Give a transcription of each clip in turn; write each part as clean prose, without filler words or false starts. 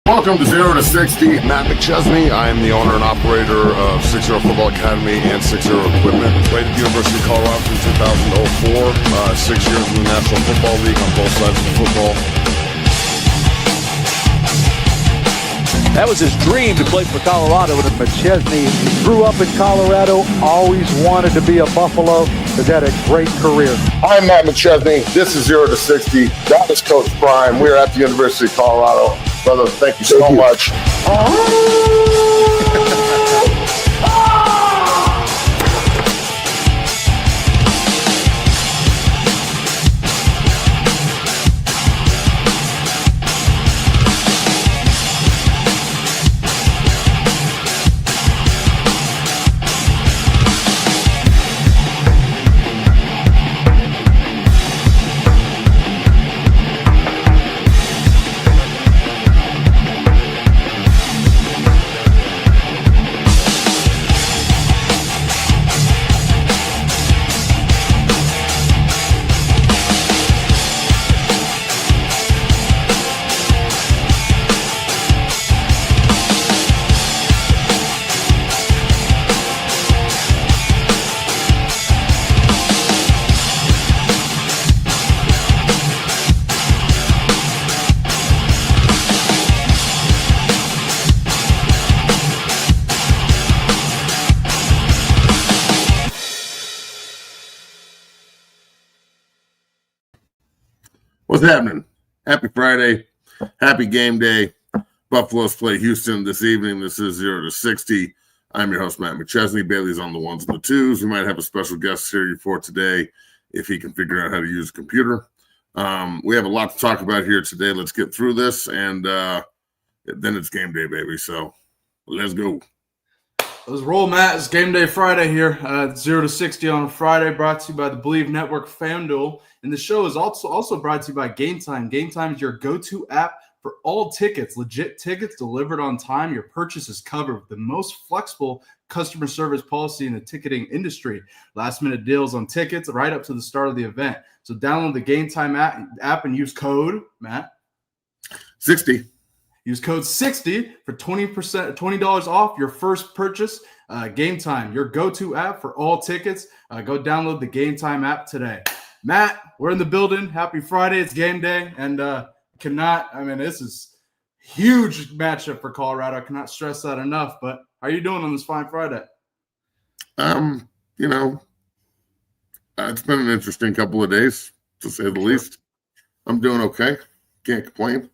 Welcome to 0 to 60. Matt McChesney. I am the owner and operator of 60 Football Academy and 60 Equipment. Played at the University of Colorado from 2004. 6 years in the National Football League on both sides of the football. That was his dream to play for Colorado. And McChesney grew up in Colorado, always wanted to be a Buffalo, has had a great career. I'm Matt McChesney. This is 0 to 60. That is Coach Prime. We're at the University of Colorado. Brother, thank you so much. What's happening? Happy Friday. Happy game day. Buffaloes play Houston this evening. This is 0 to 60. I'm your host, Matt McChesney. Bailey's on the ones and the twos. We might have a special guest here for today if he can figure out how to use a computer. We have a lot to talk about here today. Let's get through this, and then it's game day, baby. So let's go. Let's roll, Matt. It's game day Friday here. 0 to 60 on a Friday, brought to you by the Believe Network FanDuel. And the show is also brought to you by Game Time. Game Time is your go-to app for all tickets. Legit tickets delivered on time. Your purchase is covered with the most flexible customer service policy in the ticketing industry. Last-minute deals on tickets right up to the start of the event. So download the Game Time app and use code, Matt. 60. Use code 60 for $20 off your first purchase. Game Time, your go-to app for all tickets. Go download the Game Time app today. Matt, we're in the building. Happy Friday. It's game day. And this is huge matchup for Colorado. I cannot stress that enough. But how are you doing on this fine Friday? It's been an interesting couple of days, to say the least. I'm doing okay. Can't complain.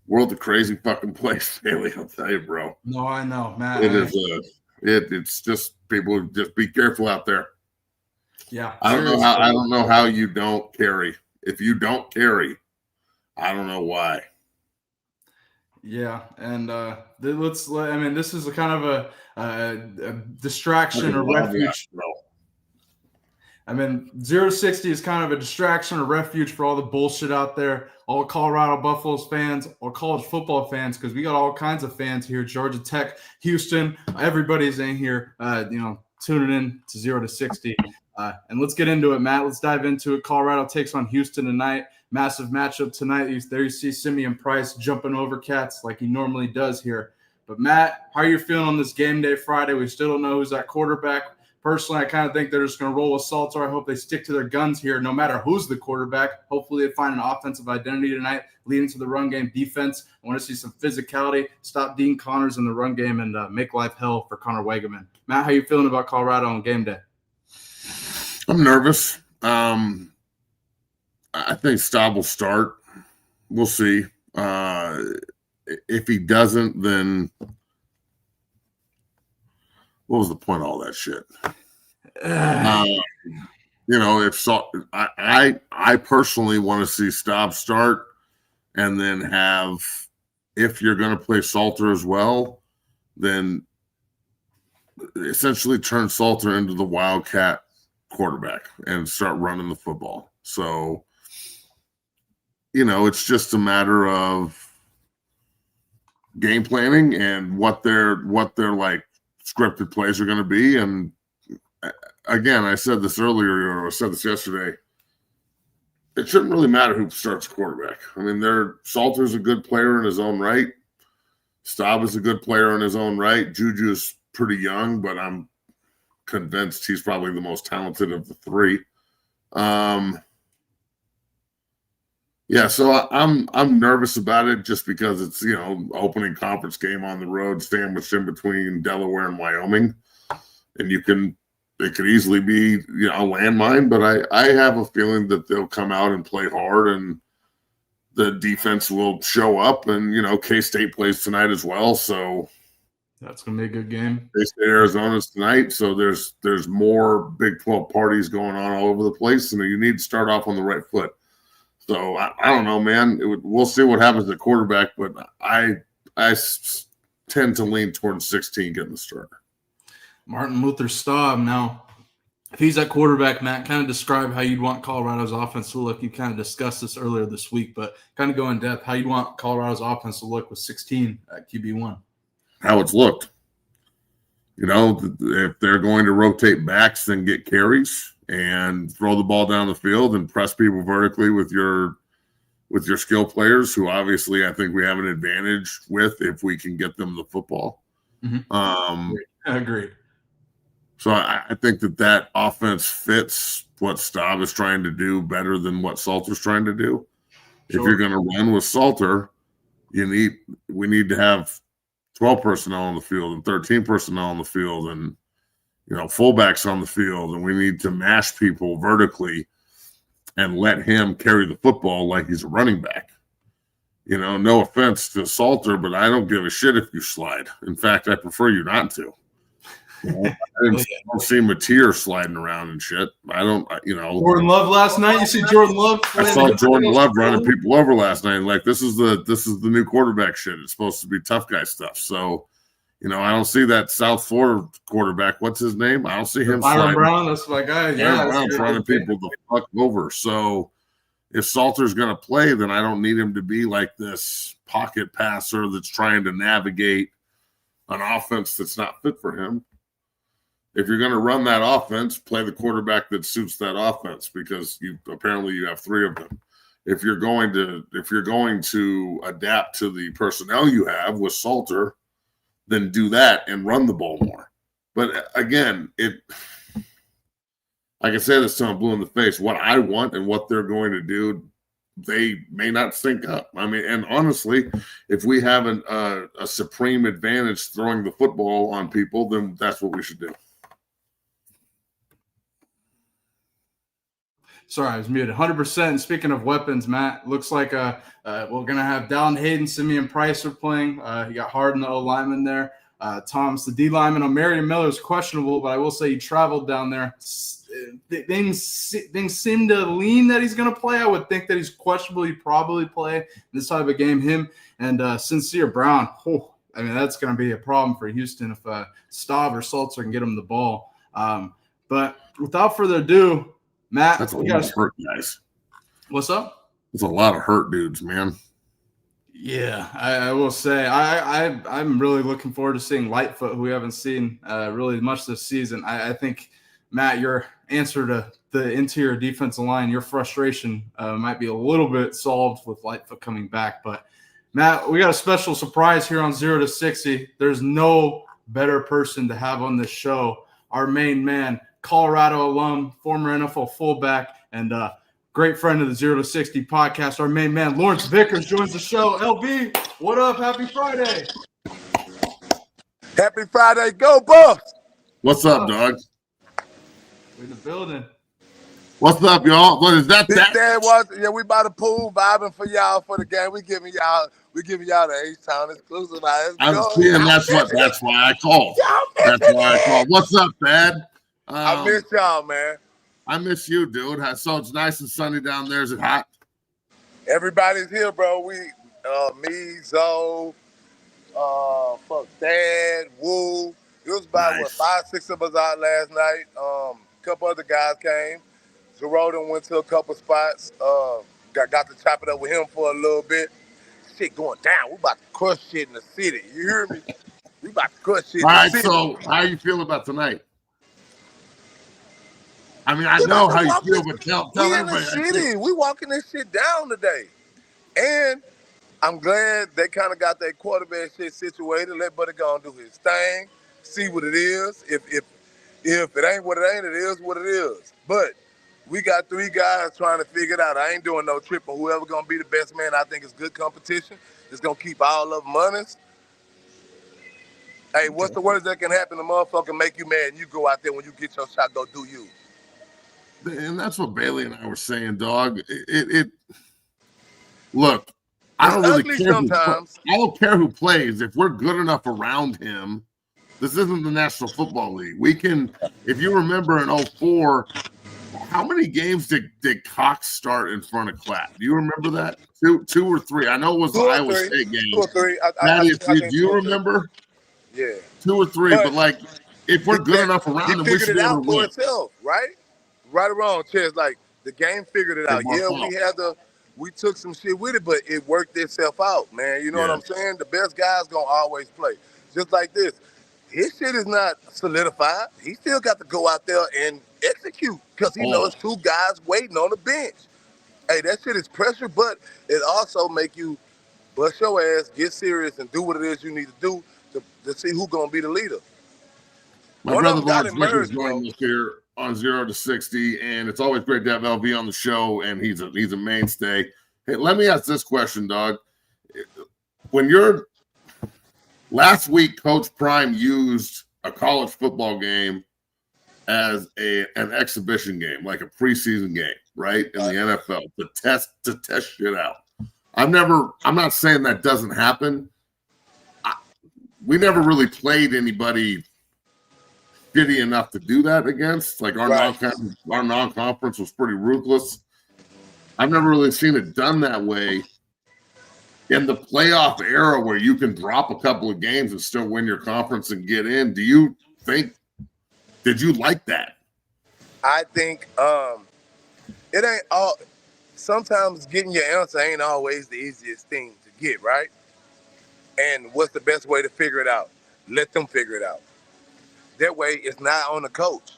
World's a crazy fucking place, Bailey. I'll tell you, bro. No, I know, Matt. It's just people just be careful out there. Yeah. I don't know how you don't carry. If you don't carry, I don't know why. Yeah, and this is a kind of a distraction or refuge. 0 to 60 is kind of a distraction or refuge for all the bullshit out there, all Colorado Buffaloes fans, all college football fans, because we got all kinds of fans here, Georgia Tech, Houston, everybody's in here, tuning in to 0 to 60. And let's get into it, Matt. Let's dive into it. Colorado takes on Houston tonight. Massive matchup tonight. There you see Simeon Price jumping over cats like he normally does here. But, Matt, how are you feeling on this game day Friday? We still don't know who's at quarterback. Personally, I kind of think they're just going to roll with Salter. I hope they stick to their guns here no matter who's the quarterback. Hopefully they find an offensive identity tonight leading to the run game defense. I want to see some physicality, stop Dean Connors in the run game, and make life hell for Connor Wegeman. Matt, how you feeling about Colorado on game day? I'm nervous. I think Staub will start. We'll see. If he doesn't, then what was the point of all that shit? I personally want to see Staub start, and then if you're going to play Salter as well, then essentially turn Salter into the Wildcat quarterback and start running the football. So, it's just a matter of game planning and what their like scripted plays are going to be. And again, I said this earlier, or I said this yesterday. it shouldn't really matter who starts quarterback. I mean, Salter's a good player in his own right. Staub is a good player in his own right. Juju's pretty young, but I'm convinced he's probably the most talented of the three. Yeah, so I'm nervous about it just because it's, opening conference game on the road, sandwiched in between Delaware and Wyoming, and it could easily be a landmine. But I have a feeling that they'll come out and play hard, and the defense will show up. And K-State plays tonight as well, so that's gonna be a good game. K-State Arizona's tonight, so there's more Big 12 parties going on all over the place, and you need to start off on the right foot. So I don't know, man. We'll see what happens at quarterback, but I tend to lean towards 16 getting the starter. Martin Luther Staub. Now, if he's at quarterback, Matt, kind of describe how you'd want Colorado's offense to look. You kind of discussed this earlier this week, but kind of go in depth how you'd want Colorado's offense to look with 16 at QB1. How it's looked. If they're going to rotate backs, then get carries and throw the ball down the field and press people vertically with your skill players, who obviously I think we have an advantage with if we can get them the football. Mm-hmm. Agreed. So I think that offense fits what Staub is trying to do better than what Salter's trying to do. Sure. If you're going to run with Salter, we need to have 12 personnel on the field and 13 personnel on the field and fullbacks on the field, and we need to mash people vertically and let him carry the football like he's a running back. No offense to Salter, but I don't give a shit if you slide. In fact, I prefer you not to. I don't see Mateer sliding around and shit. I don't, Jordan Love last night. You see Jordan Love? I saw Jordan Love running people over last night. Like, this is the new quarterback shit. It's supposed to be tough guy stuff. So, I don't see that South Florida quarterback. What's his name? I don't see him. Byron Brown. That's my guy. Yeah, Brown's running people the fuck over. So, if Salter's going to play, then I don't need him to be like this pocket passer that's trying to navigate an offense that's not fit for him. If you're going to run that offense, play the quarterback that suits that offense, because you have three of them. If you're going to adapt to the personnel you have with Salter, then do that and run the ball more. But again, I can say this till I'm blue in the face. What I want and what they're going to do, they may not sync up. I mean, and honestly, if we have a supreme advantage throwing the football on people, then that's what we should do. Sorry, I was muted. 100%. Speaking of weapons, Matt, looks like we're going to have Dallin Hayden, Simeon Price are playing. You got Harden, the O lineman there. Thomas, the D lineman. Marion Miller is questionable, but I will say he traveled down there. Things seem to lean that he's going to play. I would think that he's questionable. He'd probably play in this type of game. Him and Sincere Brown. That's going to be a problem for Houston if Staub or Salter can get him the ball. But without further ado, Matt, that's a lot of hurt guys. What's up? It's a lot of hurt dudes, man. Yeah, I will say I'm really looking forward to seeing Lightfoot, who we haven't seen really much this season. I think, Matt, your answer to the interior defensive line, your frustration might be a little bit solved with Lightfoot coming back. But, Matt, we got a special surprise here on 0 to 60. There's no better person to have on this show. Our main man, Colorado alum, former NFL fullback, and great friend of the 0 to 60 podcast. Our main man, Lawrence Vickers, joins the show. LB, what up? Happy Friday. Happy Friday. Go, Buffs. What's up, dog? We're in the building. What's up, y'all? What is that? We by the pool vibing for y'all for the game. We giving y'all the H-Town exclusive. That's why I called. What's up, Dad? I miss y'all, man. I miss you, dude. So it's nice and sunny down there. Is it hot? Everybody's here, bro. We, me, Zoe, Dad, Woo. It was about 5, 6 of us out last night. A couple other guys came. Zerodin went to a couple spots. Got to chop it up with him for a little bit. Shit going down. We about to crush shit in the city. You hear me? We about to crush shit in the city. All right, so how you feel about tonight? I mean, I know how you feel, but tell we in the everybody. city. We walking this shit down today. And I'm glad they kind of got that quarterback shit situated. Let Buddy go and do his thing, see what it is. If it ain't what it ain't, it is what it is. But we got 3 guys trying to figure it out. I ain't doing no triple. Whoever gonna be the best man, I think it's good competition. It's gonna keep all of them honest. Hey, what's the worst that can happen? The motherfucker make you mad and you go out there when you get your shot, go do you. And that's what Bailey and I were saying, dog. Look, I don't really care. Sometimes. I don't care who plays. If we're good enough around him, this isn't the National Football League. We can, if you remember in 2004, how many games did Cox start in front of Clapp? Do you remember that? Two or three. I know it was the Iowa State game. 2 or 3. Do you remember? Yeah. 2 or 3. But like, if we're good enough around him, we should be able to win. Itself, right? Right or wrong, Chess. Like the game figured it out. Yeah, we took some shit with it, but it worked itself out, man. You know what I'm saying? The best guys gonna always play. Just like this. His shit is not solidified. He still got to go out there and execute because he knows 2 guys waiting on the bench. Hey, that shit is pressure, but it also make you bust your ass, get serious, and do what it is you need to do to see who's gonna be the leader. My brother Lawrence Vickers joining us here on 0 to 60, and it's always great to have LV on the show, and he's a mainstay. Hey, let me ask this question, dog. When you're last week, Coach Prime used a college football game as an exhibition game, like a preseason game, right, in the NFL to test shit out. I'm not saying that doesn't happen. We never really played anybody shitty enough to do that against. Like our non-conference was pretty ruthless. I've never really seen it done that way in the playoff era where you can drop a couple of games and still win your conference and get in. Did you like that? I think it ain't all. Sometimes getting your answer ain't always the easiest thing to get, right? And what's the best way to figure it out? Let them figure it out. That way, it's not on the coach.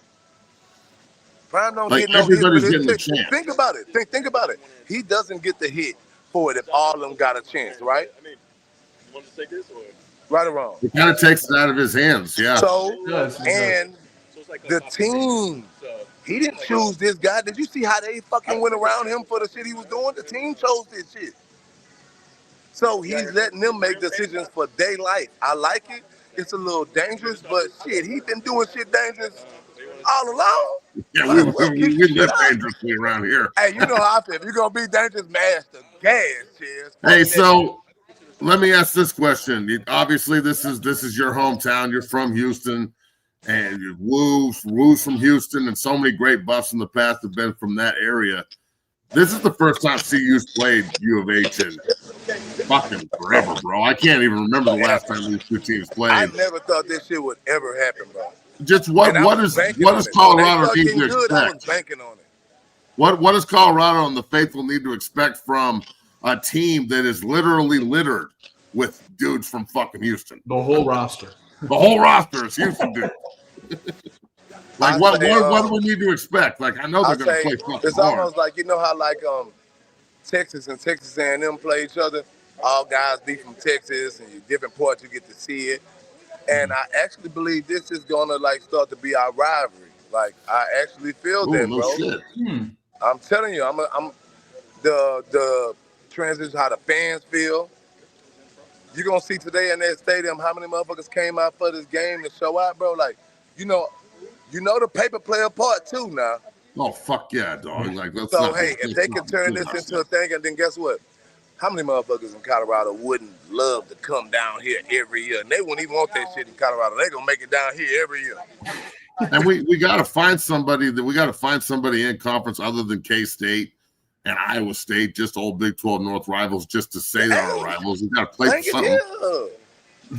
Prime don't get no hit for this shit. Think about it. Think about it. He doesn't get the hit for it if all of them got a chance, right? I mean, you want to take this or right or wrong? It kind of takes it out of his hands, yeah. So, and the team, he didn't choose this guy. Did you see how they fucking went around him for the shit he was doing? The team chose this shit. So he's letting them make decisions for their life. I like it. It's a little dangerous, but shit, he's been doing shit dangerous all along. Yeah, we live dangerously around here. Hey, you know how I feel. If you're going to be dangerous, mash the gas, Cheers. Hey, so let me ask this question. Obviously, this is your hometown. You're from Houston, and Woo's from Houston, and so many great buffs in the past have been from that area. This is the first time CU's played U of H in fucking forever, bro. I can't even remember the last time these 2 teams played. I never thought this shit would ever happen, bro. Just what does Colorado need to expect? I was banking on it. What does Colorado and the faithful need to expect from a team that is literally littered with dudes from fucking Houston? The whole roster. The whole roster is Houston dudes. Like what do we need to expect? Like I know they're going to play fucking It's hard. almost like how like Texas and Texas A&M play each other. All guys be from Texas, and you different parts you get to see it. And I actually believe this is gonna like start to be our rivalry. Like I actually feel that, bro. Shit. I'm telling you, I'm the transition how the fans feel. You're gonna see today in that stadium how many motherfuckers came out for this game to show out, bro. Like, you know the paper play a part too now. Oh fuck yeah, dog! Like if they can turn this into a thing, and then guess what? How many motherfuckers in Colorado wouldn't love to come down here every year? And they wouldn't even want that shit in Colorado. They're gonna make it down here every year. And we gotta find somebody in conference other than K-State and Iowa State, just old Big 12 North rivals, just to say they're our rivals. We gotta play something.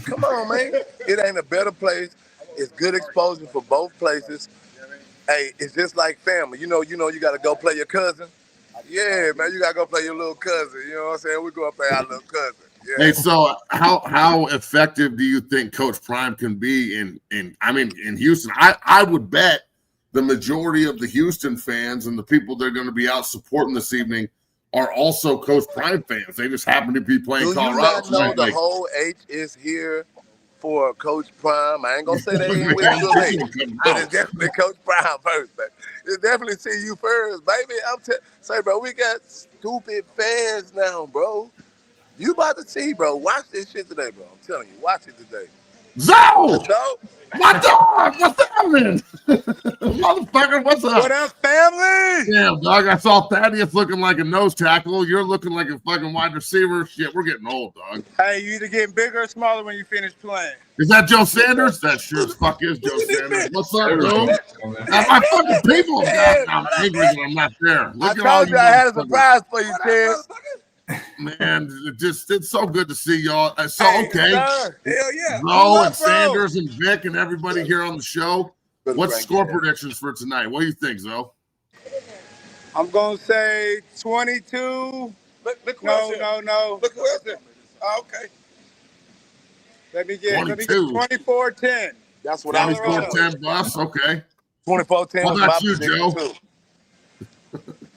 Come on, man. It ain't a better place. It's good exposure for both places. Hey, it's just like family. You know, you gotta go play your cousin. Yeah, man, you gotta go play your little cousin. You know what I'm saying? We go play our little cousin. Yeah. Hey, so how effective do you think Coach Prime can be in Houston? I would bet the majority of the Houston fans and the people that are going to be out supporting this evening are also Coach Prime fans. They just happen to be playing Colorado. Do you not know the whole H is here for Coach Prime? I ain't gonna say they ain't with you, but it's definitely Coach Prime first, man. It's definitely see you first, baby. Say, bro, we got stupid fans now, bro. You about to see, bro. Watch this shit today, bro. I'm telling you, watch it today. Zoe! What dog? What's happening? Motherfucker, what's up? What up, family? Damn, dog. I saw Thaddeus looking like a nose tackle. You're looking like a fucking wide receiver. Shit, we're getting old, dog. Hey, you either getting bigger or smaller when you finish playing. Is that Joe Sanders? That sure as fuck is Joe Sanders. What's up, dude? My fucking people have got I'm angry that I'm not there. Look I told you I had a surprise for you, Chaz. Man, it's so good to see y'all. So okay, hell yeah, Zoe and Sanders and Vic and everybody here on the show. What's score predictions for tonight? What do you think, Zoe? I'm gonna say 22. No. Look oh, okay. Let me get 24-10. That's what I was going 24-10 bus. Okay. 24-10. What about you, Joe?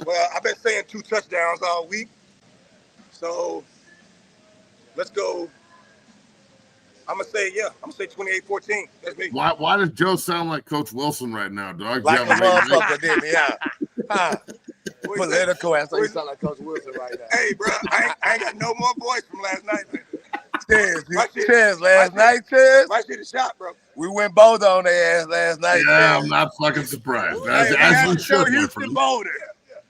Well, I've been saying 2 touchdowns all week. So let's go. I'm gonna say 28-14. That's me. Why does Joe sound like Coach Wilson right now, dog? Like a motherfucker, didn't he? Political ass. You sound like Coach Wilson right now. Hey, bro, I ain't got no more voice from last night. Chaz, last night, Chaz. My shit is shot, bro. We went boulder on their ass last night. Yeah, I'm not fucking surprised. As we should, Houston Boulder.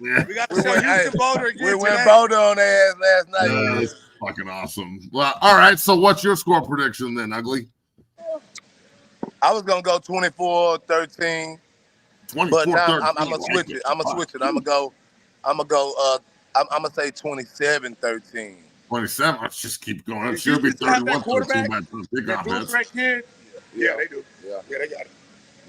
Yeah. We got to show Houston Boulder again. We went boulder on their ass last night. That's fucking awesome. Well, all right. So, what's your score prediction then, Ugly? I was gonna go 24-13. 24-13. But now I'm gonna switch it. I'm gonna say 27-13. 27. Let's just keep going. I'm sure it'll be 31-13. Right kid. Yeah, they do. Yeah, they got it.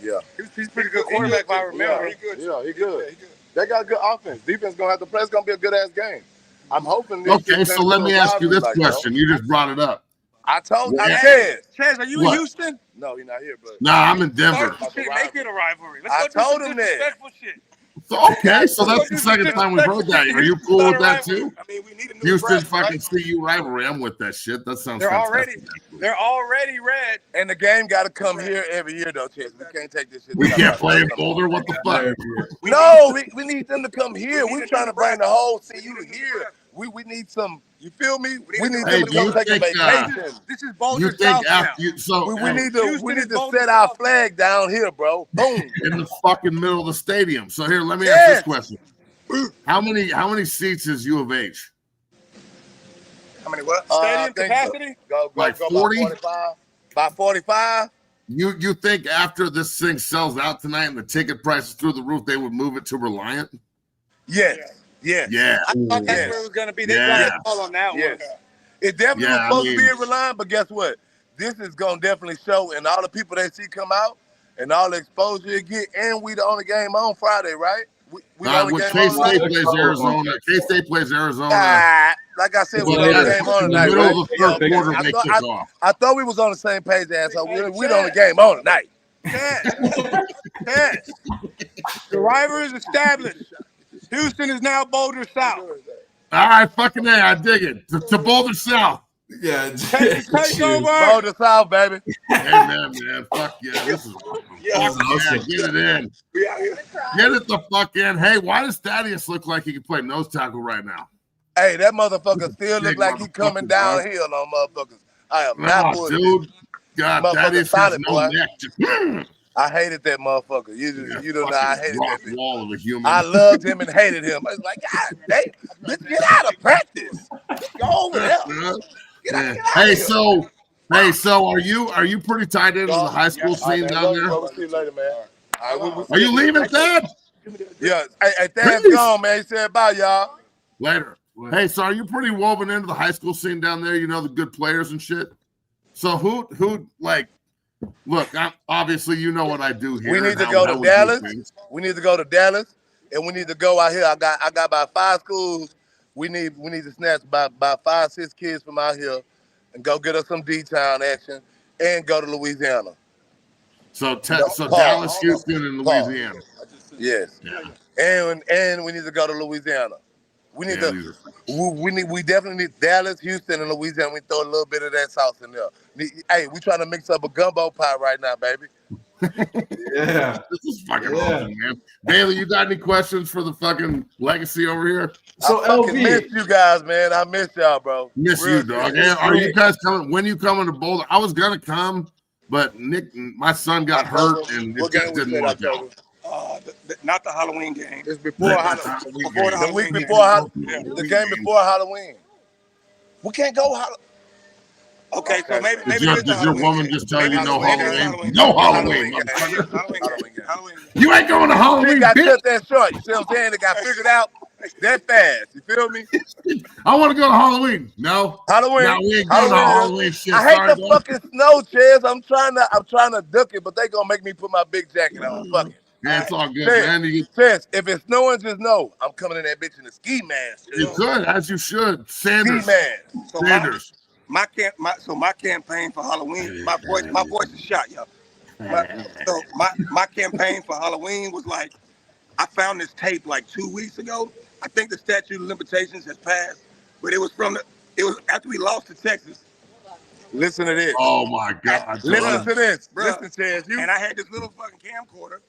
Yeah. He's pretty good quarterback, if I remember. He good. Yeah, he good. They got good offense. Defense gonna have to play. It's gonna be a good ass game. I'm hoping. Okay, so let me ask you this question. You just brought it up. I said, Chaz, are you in Houston? No, he's not here, but Nah, I'm in Denver. Make it a rivalry. I told him that. Okay, so that's the second time we've heard that. Are you cool with that too? I mean, we need a new Houston brand, fucking CU rivalry. I'm with that shit. That sounds They're fantastic. already red. And the game got to come here every year, though, Chaz. We can't take this shit. We can't play in Boulder. What the fuck? No, we need them to come here. We're trying to bring the whole CU here. We need some. You feel me? We need them to come take a vacation. This is Boulder You think South now. after you so We need to set our flag down here, bro. Boom. in the fucking middle of the stadium. So here, let me ask this question: How many seats is U of H? How many what? Stadium capacity? Go Like 40? By 45. You think after this thing sells out tonight and the ticket prices through the roof, they would move it to Reliant? Yes. Yeah. I thought that's where it was going to be. They got a call on that one. It definitely was supposed to be in Reliant, but guess what? This is going to definitely show, and all the people they see come out, and all the exposure you get, and we the only game on Friday, right? K-State plays Arizona. K-State plays Arizona. Like I said, we the only game on tonight. In the middle of the third quarter, they kick off. I thought we was on the same page, so we the only game on tonight. Yes. The rivalry is established. Houston is now Boulder South. All right, fucking A, I dig it. To Boulder South. Yeah. Take over. Boulder South, baby. Amen, man. Fuck yeah. This is awesome. Fuck yeah. Get it in. Get it the fuck in. Hey, why does Thaddeus look like he can play nose tackle right now? Hey, that motherfucker still look like he coming downhill on motherfuckers. I am not dude. God, Thaddeus has no neck. I hated that motherfucker. You don't know I hated that bitch. Wall of a human. I loved him and hated him. I was like, God, let's get out of practice. Go over there. Get out hey, so are you pretty tied into the high school scene down there? We'll see you later, man. Are you leaving, Thad? Yeah. Hey, Thad's gone, man. He said bye, y'all. Later. Hey, so are you pretty woven into the high school scene down there? You know the good players and shit. So who like? Look, obviously you know what I do here. We need to go to Dallas. We need to go to Dallas, and we need to go out here. I got about 5 schools. We need to snatch about 5-6 kids from out here, and go get us some D-town action, and go to Louisiana. So Dallas, Houston, and Louisiana. Yes. And we need to go to Louisiana. We need we definitely need Dallas, Houston, and Louisiana. We throw a little bit of that sauce in there. Hey, we trying to mix up a gumbo pot right now, baby. Yeah. This is fucking awesome, man. Bailey, you got any questions for the fucking legacy over here? So I fucking miss you guys, man. I miss y'all, bro. Miss you, dog. And are you guys coming? When you coming to Boulder? I was gonna come, but Nick, my son got hurt, and it just didn't work out. Not the Halloween game. It's before Halloween. The week before Halloween. The game before Halloween. We can't go Halloween. Okay, so maybe Does your woman just tell you no Halloween? No Halloween, motherfucker. Halloween. You ain't going to Halloween, You got bitch. cut that short. You see what I'm saying? It got figured out that fast. You feel me? I want to go to Halloween. No. Halloween. No, we ain't going to Halloween shit. I hate the fucking snow, Chaz. I'm trying to duck it, but they gonna make me put my big jacket on. Fuck it. Yeah, it's all good, Chaz, man. Chaz, if it's snowing, just know I'm coming in that bitch in a ski mask. You could, as you should. Sanders. Ski mask. Sanders. My campaign for Halloween, my voice is shot, yo. My campaign for Halloween was like, I found this tape like 2 weeks ago. I think the statute of limitations has passed, but it was after we lost to Texas. Listen to this. Oh my God. Listen to this. Bruh. Listen, Chaz. And I had this little fucking camcorder,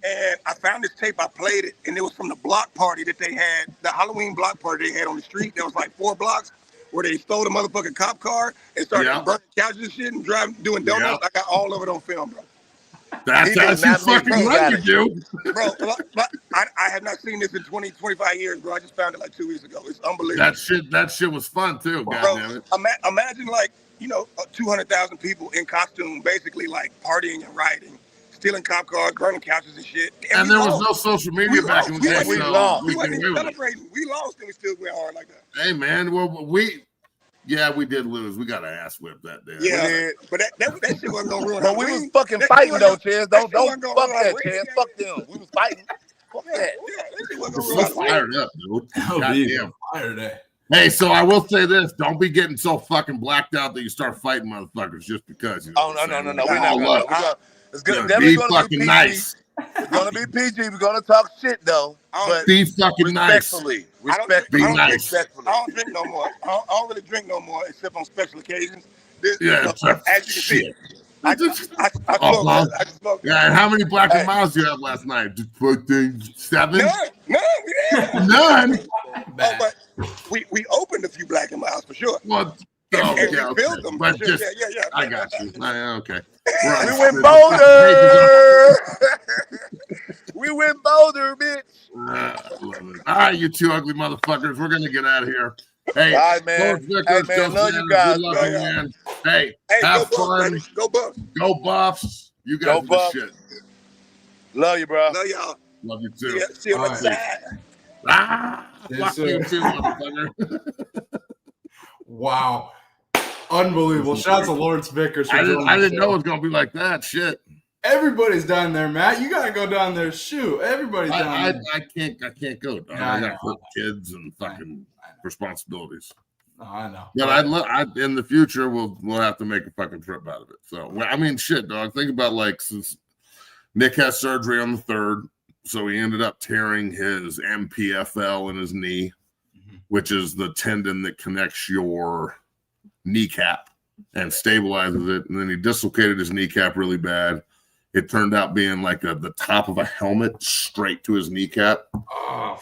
and I found this tape. I played it, and it was from the block party that they had, the Halloween block party they had on the street. There was like 4 blocks where they stole the motherfucking cop car and started burning couches and shit and doing donuts. I got all of it on film, bro. That's how you fucking right, you do. Bro, I have not seen this in 20, 25 years, bro. I just found it like 2 weeks ago. It's unbelievable. That shit was fun too, bro, goddammit. Imagine like, 200,000 people in costume, basically like partying and rioting, stealing cop cars, burning couches and shit. And there was no social media back in the day. We lost. We wasn't even celebrating. We lost and we still went hard like that. Hey, man. Well, we did lose. We got an ass whip that day. Yeah, but that shit wasn't gonna ruin. But we was fucking fighting though, Chaz. Don't fuck that, Chaz. Fuck them. We was fighting. Fuck that. We're so fired up, dude. Goddamn fire day. Hey, so I will say this: don't be getting so fucking blacked out that you start fighting motherfuckers just because. You know no. We're not gonna. It's gonna be fucking fucking PG. nice. It's gonna be PG. We're gonna talk shit though. But be fucking nice. Respectfully. Be nice. I don't drink no more. I don't really drink no more except on special occasions. As you can see, I smoke. Yeah, and how many Black and Miles you have last night? Just 7? None. But we opened a few Black and Miles for sure. Well, and we filled them. But sure. just, Yeah. I got you. Okay. We went Boulder. We went Boulder, bitch. All right, you two ugly motherfuckers. We're gonna get out of here. Hey, all right, man. Vickers, hey, man. Love you guys. Good luck, man. Hey, have fun. Go Buffs. Go Buffs. You guys go Buffs. Shit. Love you, bro. Love y'all. Love you too. See you on the side. Fuck you too, motherfucker. Wow. Unbelievable. Shout out to Lawrence Vickers. I didn't know it was going to be like that. Shit. Everybody's down there, Matt. You got to go down there. Shoot. Everybody's down there. I can't go. Dog. I got kids and fucking responsibilities. Oh, I know. But in the future, we'll have to make a fucking trip out of it. So, I mean, shit, dog. Think about since Nick has surgery on the 3rd, so he ended up tearing his MPFL in his knee, which is the tendon that connects your kneecap and stabilizes it. And then he dislocated his kneecap really bad. It turned out being like the top of a helmet straight to his kneecap. Oh,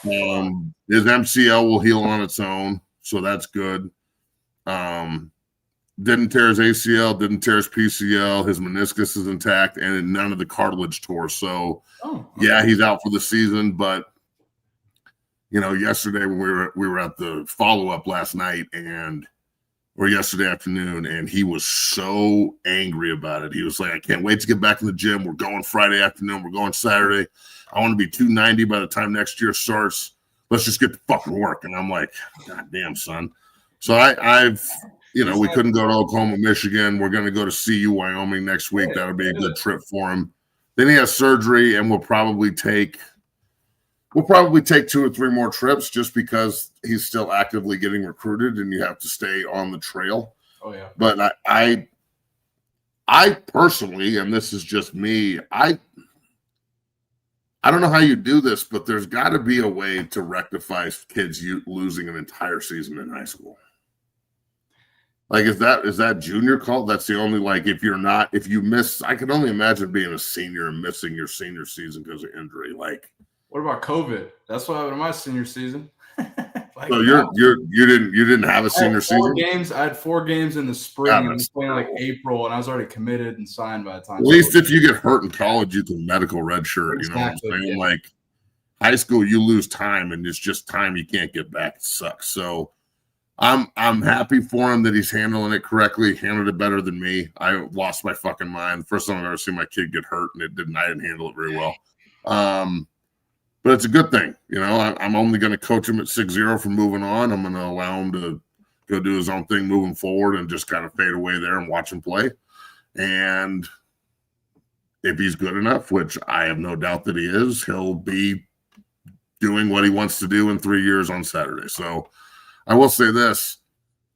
his MCL will heal on its own, so that's good. Didn't tear his ACL, didn't tear his PCL. His meniscus is intact, and none of the cartilage tore. So, yeah, he's out for the season. But yesterday when we were at the follow-up last night or yesterday afternoon, and he was so angry about it. He was like, I can't wait to get back in the gym. We're going Friday afternoon. We're going Saturday. I want to be 290 by the time next year starts. Let's just get to fucking work. And I'm like, God damn, son. So I've we couldn't go to Oklahoma, Michigan. We're going to go to CU, Wyoming next week. That'll be a good trip for him. Then he has surgery, and we'll probably take 2 or 3 more trips just because he's still actively getting recruited and you have to stay on the trail. Oh, yeah. But I personally, and this is just me, I don't know how you do this, but there's got to be a way to rectify kids losing an entire season in high school. Like, is that junior call? That's the only, like, if you miss, I can only imagine being a senior and missing your senior season because of injury. Like, what about COVID? That's what happened to my senior season. So you didn't have a senior season? I had 4 games in the spring. I was playing like April, and I was already committed and signed by the time. At least if you get hurt in college, you can medical redshirt. Exactly, you know what I'm saying? Yeah. Like high school, you lose time, and it's just time you can't get back. It sucks. So I'm happy for him that he's handling it correctly. He handled it better than me. I lost my fucking mind. The first time I've ever seen my kid get hurt, and I didn't handle it very well. But it's a good thing. You know, I'm only going to coach him at 6-0 from moving on. I'm going to allow him to go do his own thing moving forward and just kind of fade away there and watch him play. And if he's good enough, which I have no doubt that he is, he'll be doing what he wants to do in 3 years on Saturday. So I will say this.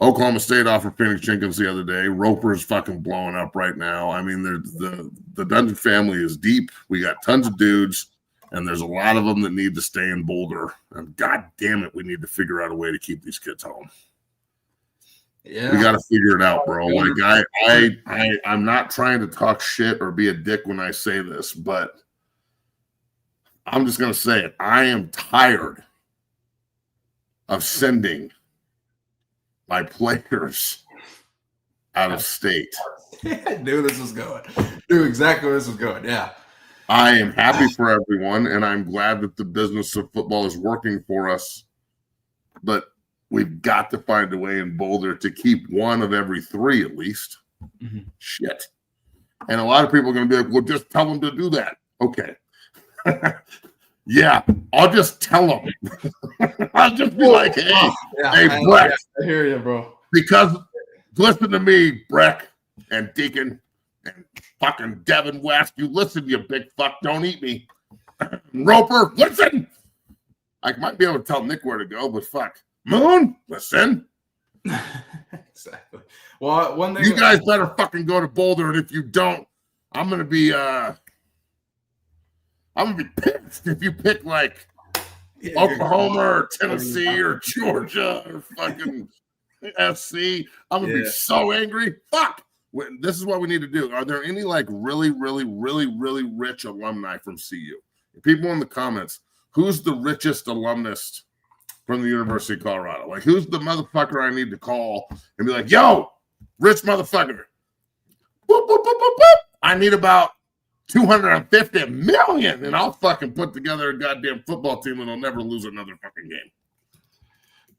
Oklahoma State offered Phoenix Jenkins the other day. Roper's fucking blowing up right now. I mean, the Dungeon family is deep. We got tons of dudes. And there's a lot of them that need to stay in Boulder. And God damn it, we need to figure out a way to keep these kids home. Yeah, we got to figure it out, bro. Like I'm not trying to talk shit or be a dick when I say this, but I'm just gonna say it. I am tired of sending my players out of state. I knew this was going. Knew exactly where this was going. Yeah. I am happy for everyone, and I'm glad that the business of football is working for us. But we've got to find a way in Boulder to keep one of every 3 at least. Mm-hmm. Shit. And a lot of people are going to be like, well, just tell them to do that. Okay. Yeah, I'll just tell them. I'll just be like, hey, Breck. I hear you, bro. Because listen to me, Breck and Deacon and fucking Devin West, you listen, you big fuck, don't eat me. Roper, listen. I might be able to tell Nick where to go, but fuck. Moon, listen. Exactly. Well, one thing you guys better fucking go to Boulder, and if you don't, I'm gonna be pissed if you pick like Oklahoma or Tennessee or Georgia or fucking SC. I'm gonna be so angry. Fuck. This is what we need to do. Are there any like really, really, really, really rich alumni from CU? People in the comments, who's the richest alumnus from the University of Colorado? Like, who's the motherfucker I need to call and be like, yo, rich motherfucker. Boop, boop, boop, boop, boop. I need about 250 million, and I'll fucking put together a goddamn football team that'll never lose another fucking game.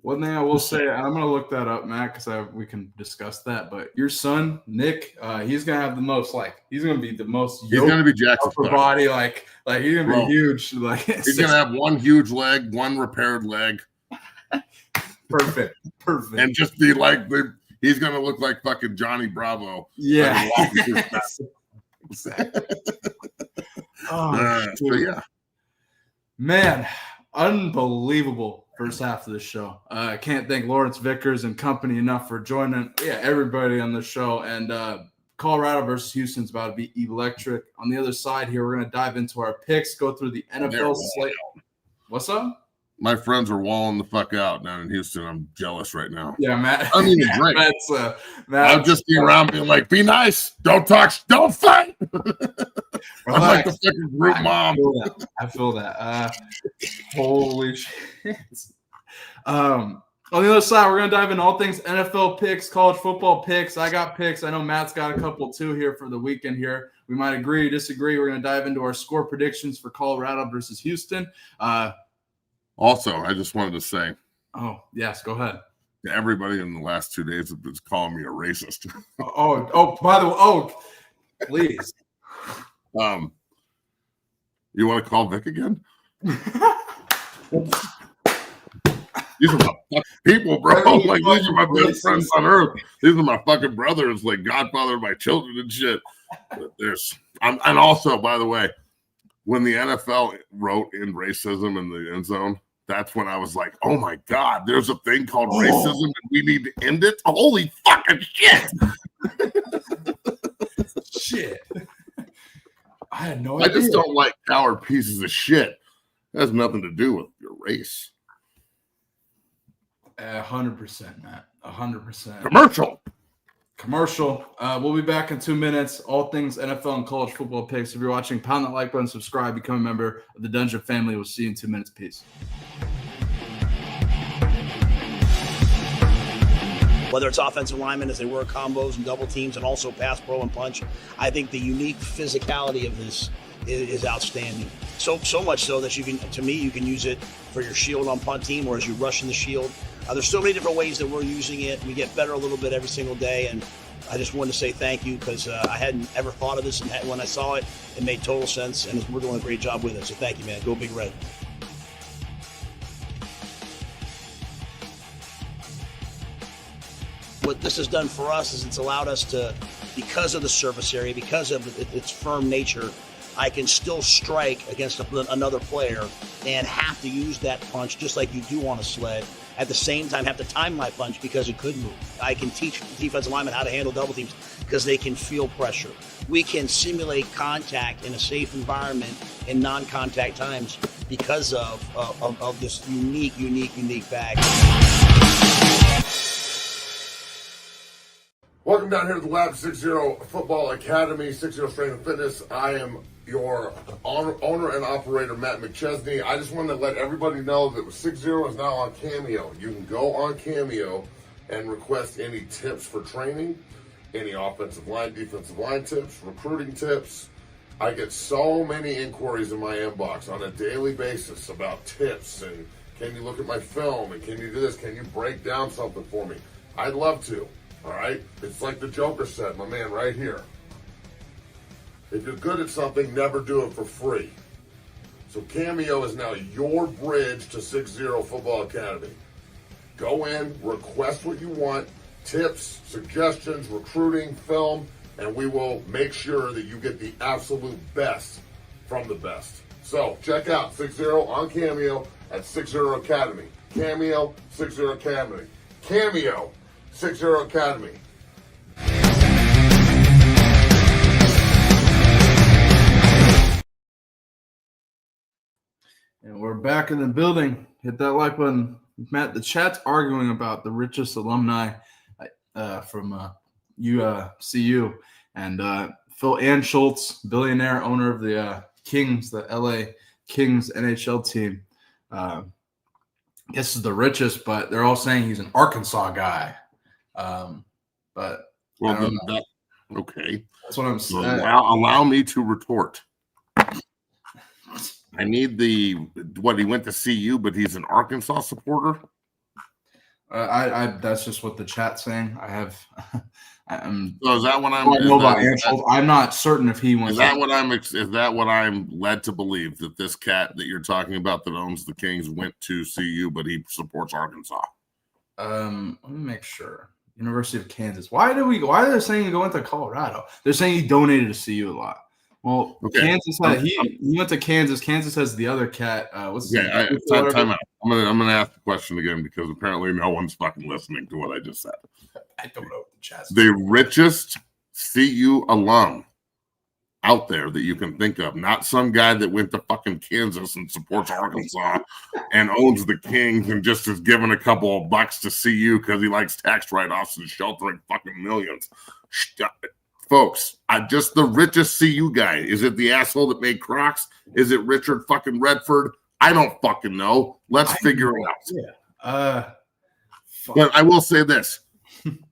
One thing I will say, I'm going to look that up, Matt, because we can discuss that. But your son, Nick, he's going to have the most, he's going to be the most. He's going to be Jackson's body, like he's going to be huge. Like he's going to have one huge leg, one repaired leg. Perfect. And just be like, he's going to look like fucking Johnny Bravo. Yeah. Yeah. Man, unbelievable. First half of the show. I can't thank Lawrence Vickers and company enough for joining everybody on the show. And Colorado versus Houston's about to be electric. On the other side here, we're going to dive into our picks, go through the NFL slate. What's up? My friends are walling the fuck out down in Houston. I'm jealous right now. Yeah, Matt. I mean, it's great. I'll just be around being like, be nice. Don't talk. Don't fight. I'm like the fucking group mom. I feel that. Holy shit. On the other side, we're going to dive into all things NFL picks, college football picks. I got picks. I know Matt's got a couple too here for the weekend here. We might agree, disagree. We're going to dive into our score predictions for Colorado versus Houston. Also, I just wanted to say. Oh, yes, go ahead. Everybody in the last 2 days has been calling me a racist. By the way, please. You want to call Vic again? These are my fucking people, bro. Like, these are my best friends on earth. These are my fucking brothers, like godfather of my children and shit. But and also, by the way, when the NFL wrote in racism in the end zone, that's when I was like, oh my God, there's a thing called racism and we need to end it? Holy fucking shit. Shit. I had no I idea. just don't like coward pieces of shit. It has nothing to do with your race. 100%, Matt. 100%. Commercial. We'll be back in 2 minutes. All things NFL and college football picks. If you're watching, pound that like button, subscribe, become a member of the Dungeon family. We'll see you in 2 minutes. Peace. Whether it's offensive linemen as they work combos and double teams and also pass, pro, and punch, I think the unique physicality of this is outstanding. So much so that you can use it for your shield on punt team or as you rush in the shield. There's so many different ways that we're using it. We get better a little bit every single day, and I just wanted to say thank you because I hadn't ever thought of this, and when I saw it, it made total sense, and we're doing a great job with it. So thank you, man. Go Big Red. What this has done for us is it's allowed us to, because of the surface area, because of its firm nature, I can still strike against another player and have to use that punch just like you do on a sled. At the same time, have to time my punch because it could move. I can teach defensive linemen how to handle double teams because they can feel pressure. We can simulate contact in a safe environment in non-contact times because of this unique bag. Welcome down here to the Lab 60 Football Academy, 60 Strength and Fitness. I am your owner and operator, Matt McChesney. I just wanted to let everybody know that 60 is now on Cameo. You can go on Cameo and request any tips for training, any offensive line, defensive line tips, recruiting tips. I get so many inquiries in my inbox on a daily basis about tips and can you look at my film and can you do this? Can you break down something for me? I'd love to. All right? It's like the Joker said, my man, right here. If you're good at something, never do it for free. So Cameo is now your bridge to 60 Football Academy. Go in, request what you want, tips, suggestions, recruiting, film, and we will make sure that you get the absolute best from the best. So check out 60 on Cameo at 60 Academy. Cameo, 60 Academy. Cameo, 60 Academy. And we're back in the building. Hit that like button. Matt, the chat's arguing about the richest alumni from CU. And Phil Anschultz, billionaire owner of the Kings, the LA Kings NHL team. This is the richest, but they're all saying he's an Arkansas guy. But okay. That's what I'm saying. Allow me to retort. I need he went to CU, but he's an Arkansas supporter. That's just what the chat's saying. So is that what I'm not certain if he went. Is that what I'm led to believe, that this cat that you're talking about that owns the Kings went to CU, but he supports Arkansas? Let me make sure. University of Kansas. Why are they saying he went to Colorado? They're saying he donated to CU a lot. Well, okay. Kansas he went to Kansas. Kansas has the other cat. What's his name? Time out. I'm gonna ask the question again because apparently no one's fucking listening to what I just said. I don't know what the chat's the richest CU alum out there that you can think of, not some guy that went to fucking Kansas and supports Arkansas and owns the Kings and just is giving a couple of bucks to CU because he likes tax write-offs and sheltering fucking millions. Folks, just the richest CU guy. Is it the asshole that made Crocs? Is it Richard fucking Redford? I don't fucking know. Let's figure it out. But I will say this.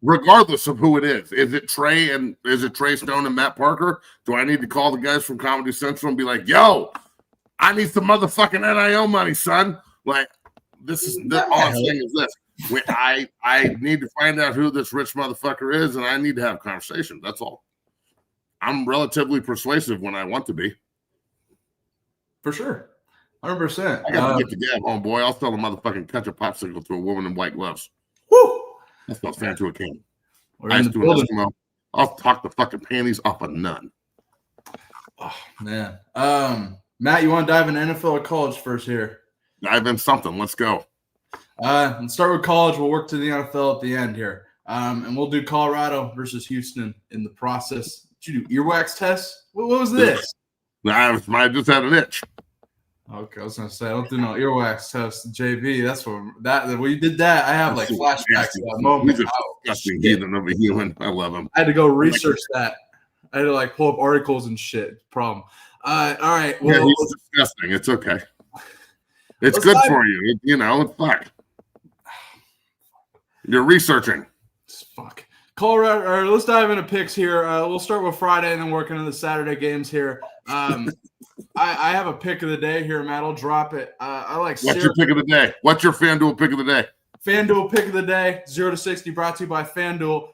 Regardless of who it is it Trey Stone and Matt Parker? Do I need to call the guys from Comedy Central and be like, yo, I need some motherfucking NIL money, son? Like, all I'm saying is this. I need to find out who this rich motherfucker is, and I need to have a conversation. That's all. I'm relatively persuasive when I want to be. For sure. 100%. I got to get the gab on, boy. I'll sell a motherfucking ketchup popsicle to a woman in white gloves. Woo! That's not fan to a can. I'll talk the fucking panties off a nun. Oh, man. Matt, you want to dive into NFL or college first here? Dive in something. Let's go. Let's start with college. We'll work to the NFL at the end here. And we'll do Colorado versus Houston in the process. Did you do earwax tests? What was this? I just had an itch. Okay, I was gonna say I don't do no earwax test, JV. That's when we did that. I have like flashbacks to that moment. He's a disgusting heathen of a human. I love him. I had to go research that. I had to like pull up articles and shit. Problem. All right. Well, yeah, he's disgusting. It's okay. It's good for you. It's fuck. You're researching. Fuck. Colorado. All right, let's dive into picks here. We'll start with Friday and then work into the Saturday games here. I have a pick of the day here, Matt. I'll drop it. I like. What's your pick of the day? What's your FanDuel pick of the day? FanDuel pick of the day, 0-60, brought to you by FanDuel.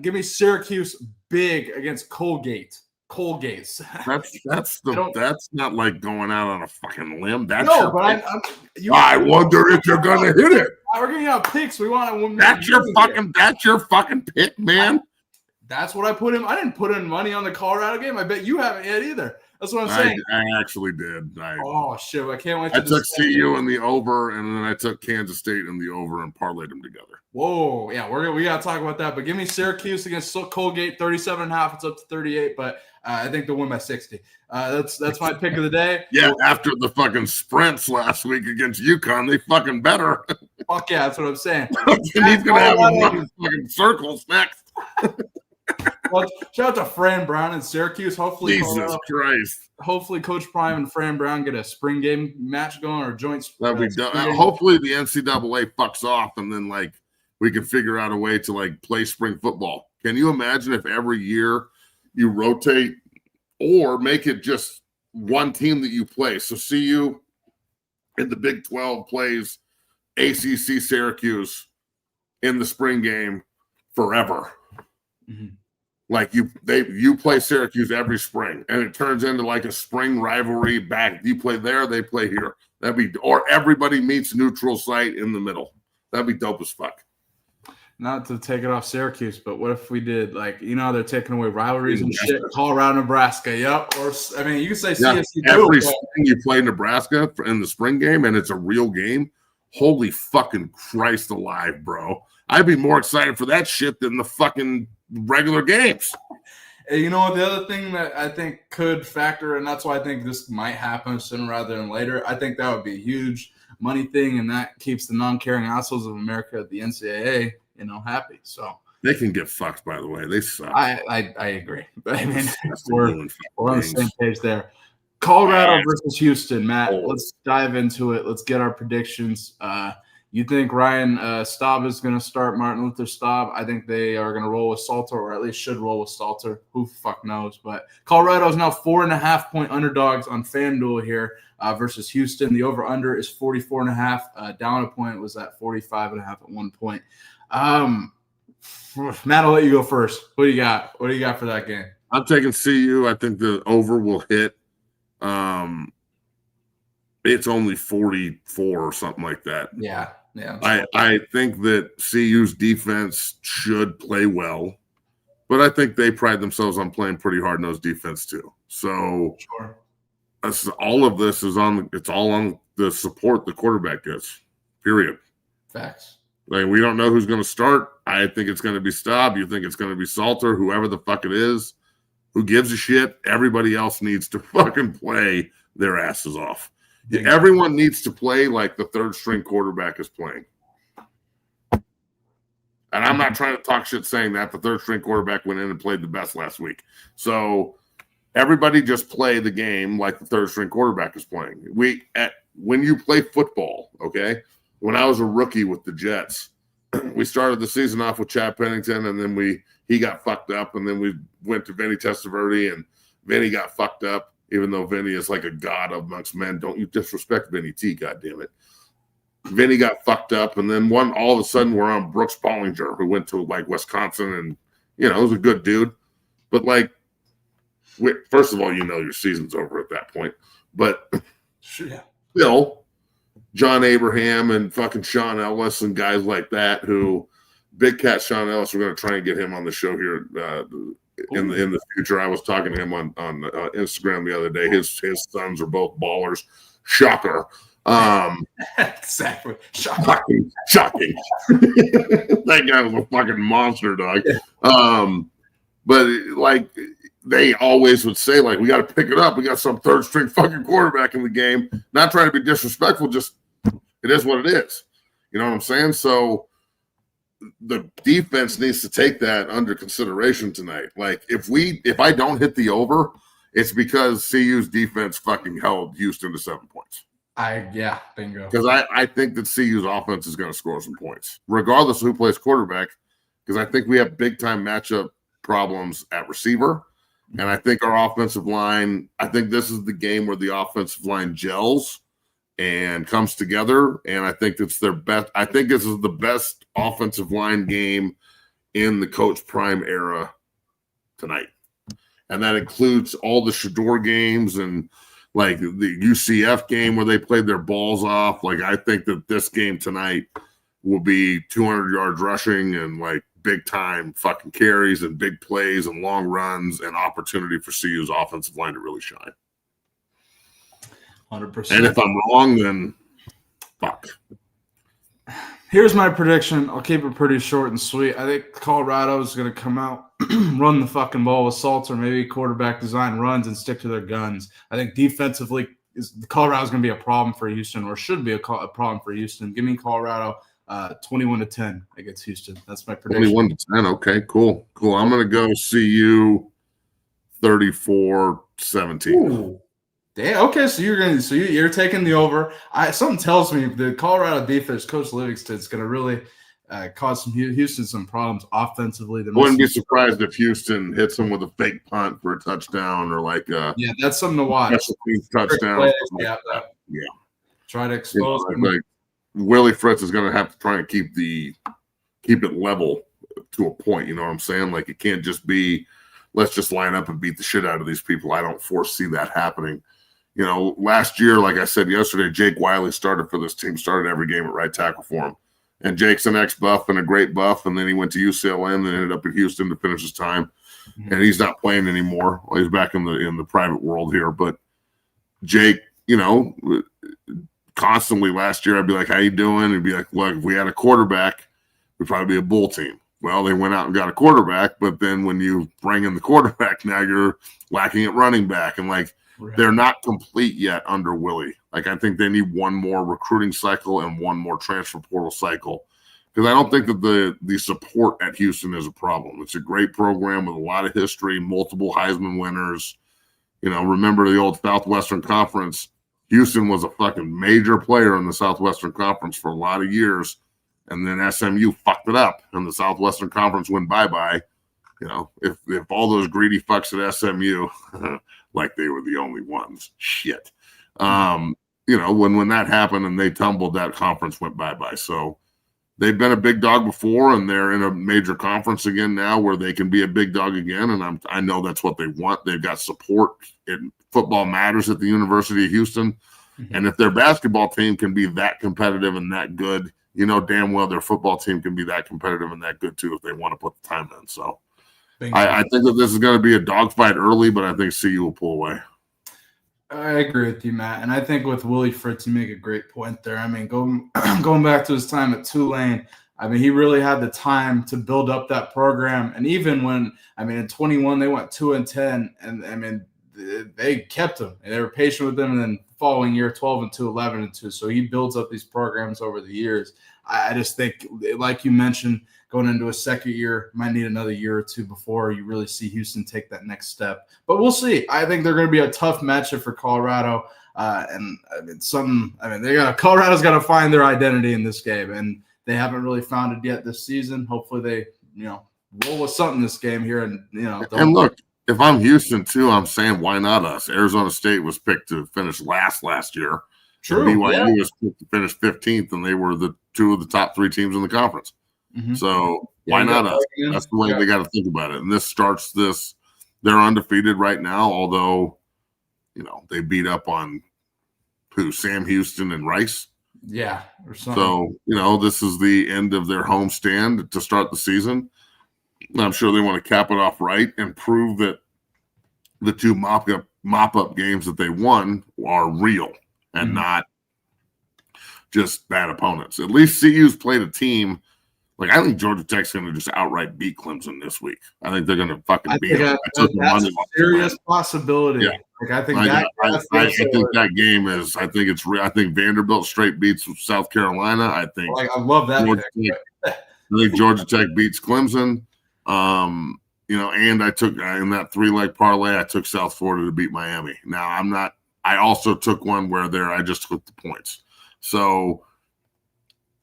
Give me Syracuse big against Colgate. Colgate's. That's not like going out on a fucking limb. That's no, but I wonder if you're gonna hit it. We're giving out picks. We want to. That's your fucking pick, man. That's what I put in. I didn't put in money on the Colorado game. I bet you haven't yet either. That's what I'm saying. I actually did. Oh shit! I can't wait. I took CU in the over, and then I took Kansas State in the over, and parlayed them together. Whoa, yeah, we gotta talk about that. But give me Syracuse against Colgate, 37.5. It's up to 38, but I think they'll win by 60. That's my pick of the day. Yeah, after the fucking sprints last week against UConn, they fucking better. Fuck yeah, that's what I'm saying. And he's gonna have a fucking circles next. Well, shout out to Fran Brown in Syracuse. Hopefully, Jesus Christ. Hopefully, Coach Prime and Fran Brown get a spring game match going or joint. That'd be done. Hopefully, the NCAA fucks off, and then like we can figure out a way to like play spring football. Can you imagine if every year you rotate or make it just one team that you play? So CU in the Big 12 plays ACC Syracuse in the spring game forever. Mm-hmm. Like you play Syracuse every spring, and it turns into like a spring rivalry. Back you play there, they play here. Or everybody meets neutral site in the middle. That'd be dope as fuck. Not to take it off Syracuse, but what if we did like they're taking away rivalries and shit? Colorado, Nebraska, yep. Or I mean, you could say CSU. Every spring you play Nebraska in the spring game, and it's a real game. Holy fucking Christ alive, bro! I'd be more excited for that shit than the fucking regular games. You know, the other thing that I think could factor, and that's why I think this might happen sooner rather than later. I think that would be a huge money thing, and that keeps the non-caring assholes of America at the NCAA, happy. So they can get fucked. By the way, they suck. I agree, but I mean we're on the same page there. Colorado versus Houston, Matt. Let's dive into it. Let's get our predictions. You think Ryan Staub is going to start Martin Luther Staub? I think they are going to roll with Salter, or at least should roll with Salter. Who fuck knows? But Colorado is now 4.5-point underdogs on FanDuel here versus Houston. The over-under is 44.5. Down a point was at 45.5 at one point. Matt, I'll let you go first. What do you got? What do you got for that game? I'm taking CU. I think the over will hit. It's only 44 or something like that. Yeah. I think that CU's defense should play well, but I think they pride themselves on playing pretty hard-nosed defense too. So all of this is it's all on the support the quarterback gets, period. Facts. Like, we don't know who's going to start. I think it's going to be Staub. You think it's going to be Salter, whoever the fuck it is. Who gives a shit? Everybody else needs to fucking play their asses off. Everyone needs to play like the third-string quarterback is playing. And I'm not trying to talk shit saying that. The third-string quarterback went in and played the best last week. So everybody just play the game like the third-string quarterback is playing. When you play football, okay, when I was a rookie with the Jets, we started the season off with Chad Pennington, and then he got fucked up, and then we went to Vinny Testaverde, and Vinny got fucked up. Even though Vinny is like a god amongst men, don't you disrespect Vinny T, goddammit. Vinny got fucked up, and then all of a sudden we're on Brooks Bollinger, who went to like Wisconsin, and was a good dude. But like, first of all, your season's over at that point. But still, John Abraham and fucking Sean Ellis and guys like that who, Big Cat Sean Ellis, we're going to try and get him on the show here in the future. I was talking to him on Instagram the other day. His sons are both ballers. Shocker. Exactly. Shocking. That guy was a fucking monster, dog. But like they always would say, like, we got to pick it up. We got some third string fucking quarterback in the game. Not trying to be disrespectful, just it is what it is. You know what I'm saying? So the defense needs to take that under consideration tonight. Like, if I don't hit the over, it's because CU's defense fucking held Houston to 7 points. Bingo. Because I think that CU's offense is going to score some points, regardless of who plays quarterback, because I think we have big-time matchup problems at receiver. And I think our offensive line, I think this is the game where the offensive line gels and comes together. And I think it's their best. I think this is the best offensive line game in the Coach Prime era tonight. And that includes all the Shador games and like the UCF game where they played their balls off. Like, I think that this game tonight will be 200 yards rushing and like big time fucking carries and big plays and long runs and opportunity for CU's offensive line to really shine. 100%. And if I'm wrong, then fuck. Here's my prediction. I'll keep it pretty short and sweet. I think Colorado is going to come out, run the fucking ball with Salter, maybe quarterback design runs and stick to their guns. I think defensively, Colorado is going to be a problem for Houston, or should be a problem for Houston. Give me Colorado 21-10 against Houston. That's my prediction. 21-10. Okay, cool. I'm going to go CU 34-17. Ooh. Damn, okay, so you're taking the over. Something tells me the Colorado defense, Coach Livingston, is going to really cause Houston some problems offensively. I wouldn't be surprised if Houston hits them with a fake punt for a touchdown or like that's something to watch. Touchdown. Yeah. Try to expose them. Like Willie Fritz is going to have to try and keep it level to a point. You know what I'm saying? Like, it can't just be let's just line up and beat the shit out of these people. I don't foresee that happening. You know, last year, like I said yesterday, Jake Wiley started for this team, started every game at right tackle for him. And Jake's an ex-buff and a great buff, and then he went to UCLA and then ended up at Houston to finish his time. Mm-hmm. And he's not playing anymore. Well, he's back in the private world here. But Jake, you know, constantly last year, I'd be like, how you doing? He'd be like, look, if we had a quarterback, we'd probably be a bull team. Well, they went out and got a quarterback, but then when you bring in the quarterback, now you're lacking at running back. And, like, they're not complete yet under Willie. Like, I think they need one more recruiting cycle and one more transfer portal cycle, because I don't think that the support at Houston is a problem. It's a great program with a lot of history, multiple Heisman winners. You know, remember the old Southwestern Conference. Houston was a fucking major player in the Southwestern Conference for a lot of years, and then SMU fucked it up, and the Southwestern Conference went bye-bye. You know, if all those greedy fucks at SMU, like they were the only ones, shit. You know, when that happened and they tumbled, that conference went bye-bye. So they've been a big dog before, and they're in a major conference again now where they can be a big dog again, and I know that's what they want. They've got support. Football matters at the University of Houston, and if their basketball team can be that competitive and that good, you know damn well their football team can be that competitive and that good too if they want to put the time in. So I think that this is going to be a dogfight early, but I think CU will pull away. I agree with you, Matt. And I think with Willie Fritz, you make a great point there. I mean, going back to his time at Tulane, I mean, he really had the time to build up that program. And even when, I mean, in 21, they went 2-10, and I mean, they kept him and they were patient with him. And then following year, 12-2, 11-2. So he builds up these programs over the years. I just think, like you mentioned, going into a second year, might need another year or two before you really see Houston take that next step. But we'll see. I think they're going to be a tough matchup for Colorado. And I mean, Colorado's got to find their identity in this game, and they haven't really found it yet this season. Hopefully they, roll with something this game here. And, and look, if I'm Houston too, I'm saying, why not us? Arizona State was picked to finish last year. True. BYU was picked to finish 15th, and they were the two of the top three teams in the conference. Mm-hmm. So why not us? That's the way they got to think about it. And this starts this. They're undefeated right now, although, they beat up on Sam Houston and Rice. Yeah. Or something. So, this is the end of their homestand to start the season. I'm sure they want to cap it off right and prove that the two mop-up games that they won are real and not just bad opponents. At least CU's played a team Like, I think Georgia Tech's going to just outright beat Clemson this week. I think they're going to fucking I beat think them. that's a serious possibility. Yeah. Like, I think I think that game is. I think Vanderbilt straight beats South Carolina. I think. Like, I love that pick. I think Georgia Tech beats Clemson. And I took in that 3-leg parlay. I took South Florida to beat Miami. Now I'm not. I also took one where I just took the points. So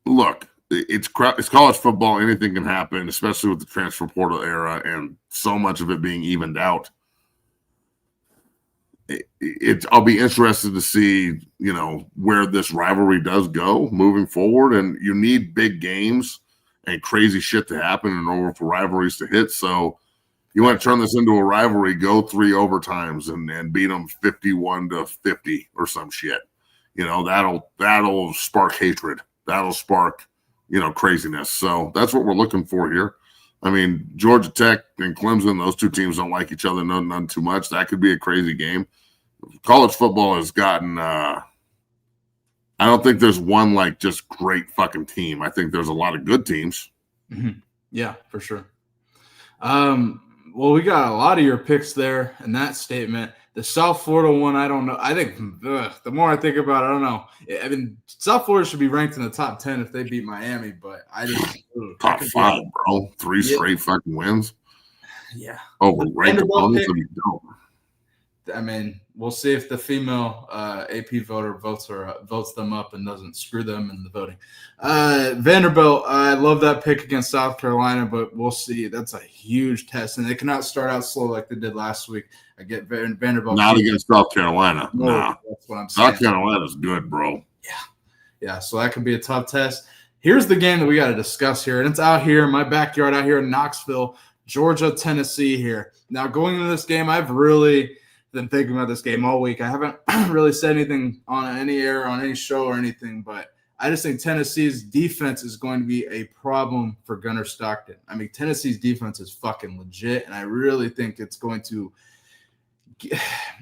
look, it's college football. Anything can happen, especially with the transfer portal era and so much of it being evened out. I'll be interested to see, where this rivalry does go moving forward. And you need big games and crazy shit to happen in order for rivalries to hit. So you want to turn this into a rivalry, go 3 overtimes and beat them 51-50 or some shit. That'll spark hatred. That'll spark, craziness. So that's what we're looking for here. I mean, Georgia Tech and Clemson, those two teams don't like each other none too much. That could be a crazy game. College football has gotten I don't think there's one like just great fucking team. I think there's a lot of good teams. Mm-hmm. Yeah, for sure. Well, we got a lot of your picks there in that statement. The South Florida one, I don't know. I think the more I think about it, I don't know. I mean, South Florida should be ranked in the top 10 if they beat Miami, but I just top 5, bro. 3 straight fucking wins. Yeah. Over ranked opponents. I mean, we'll see if the female AP voter votes them up and doesn't screw them in the voting. Vanderbilt, I love that pick against South Carolina, but we'll see. That's a huge test, and they cannot start out slow like they did last week. I get Vanderbilt. Not against South Carolina. Nah. That's what I'm saying. South Carolina's good, bro. Yeah, so that could be a tough test. Here's the game that we got to discuss here, and it's out here in my backyard out here in Knoxville, Georgia, Tennessee here. Now, going into this game, I've really been thinking about this game all week. I haven't really said anything on any air, on any show or anything, but I just think Tennessee's defense is going to be a problem for Gunnar Stockton. I mean, Tennessee's defense is fucking legit, and I really think it's going to –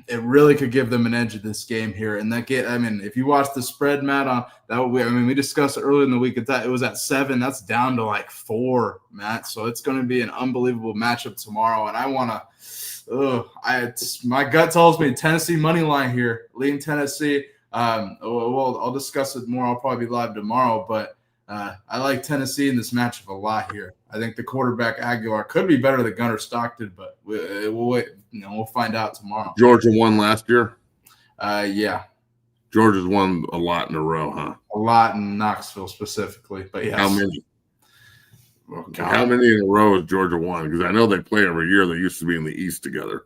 it really could give them an edge in this game here. And that game, I mean, if you watch the spread, Matt, on that, we discussed it earlier in the week. It was at 7. That's down to like 4, Matt. So it's going to be an unbelievable matchup tomorrow. And I want to. My gut tells me Tennessee money line here, lean Tennessee. Well, I'll discuss it more. I'll probably be live tomorrow, but I like Tennessee in this matchup a lot here. I think the quarterback Aguilar could be better than Gunnar Stockton, but we'll wait. We'll find out tomorrow. Georgia won last year. Yeah. Georgia's won a lot in a row, huh? A lot in Knoxville specifically, but yes. How many? How many in a row has Georgia won? Because I know they play every year. They used to be in the East together.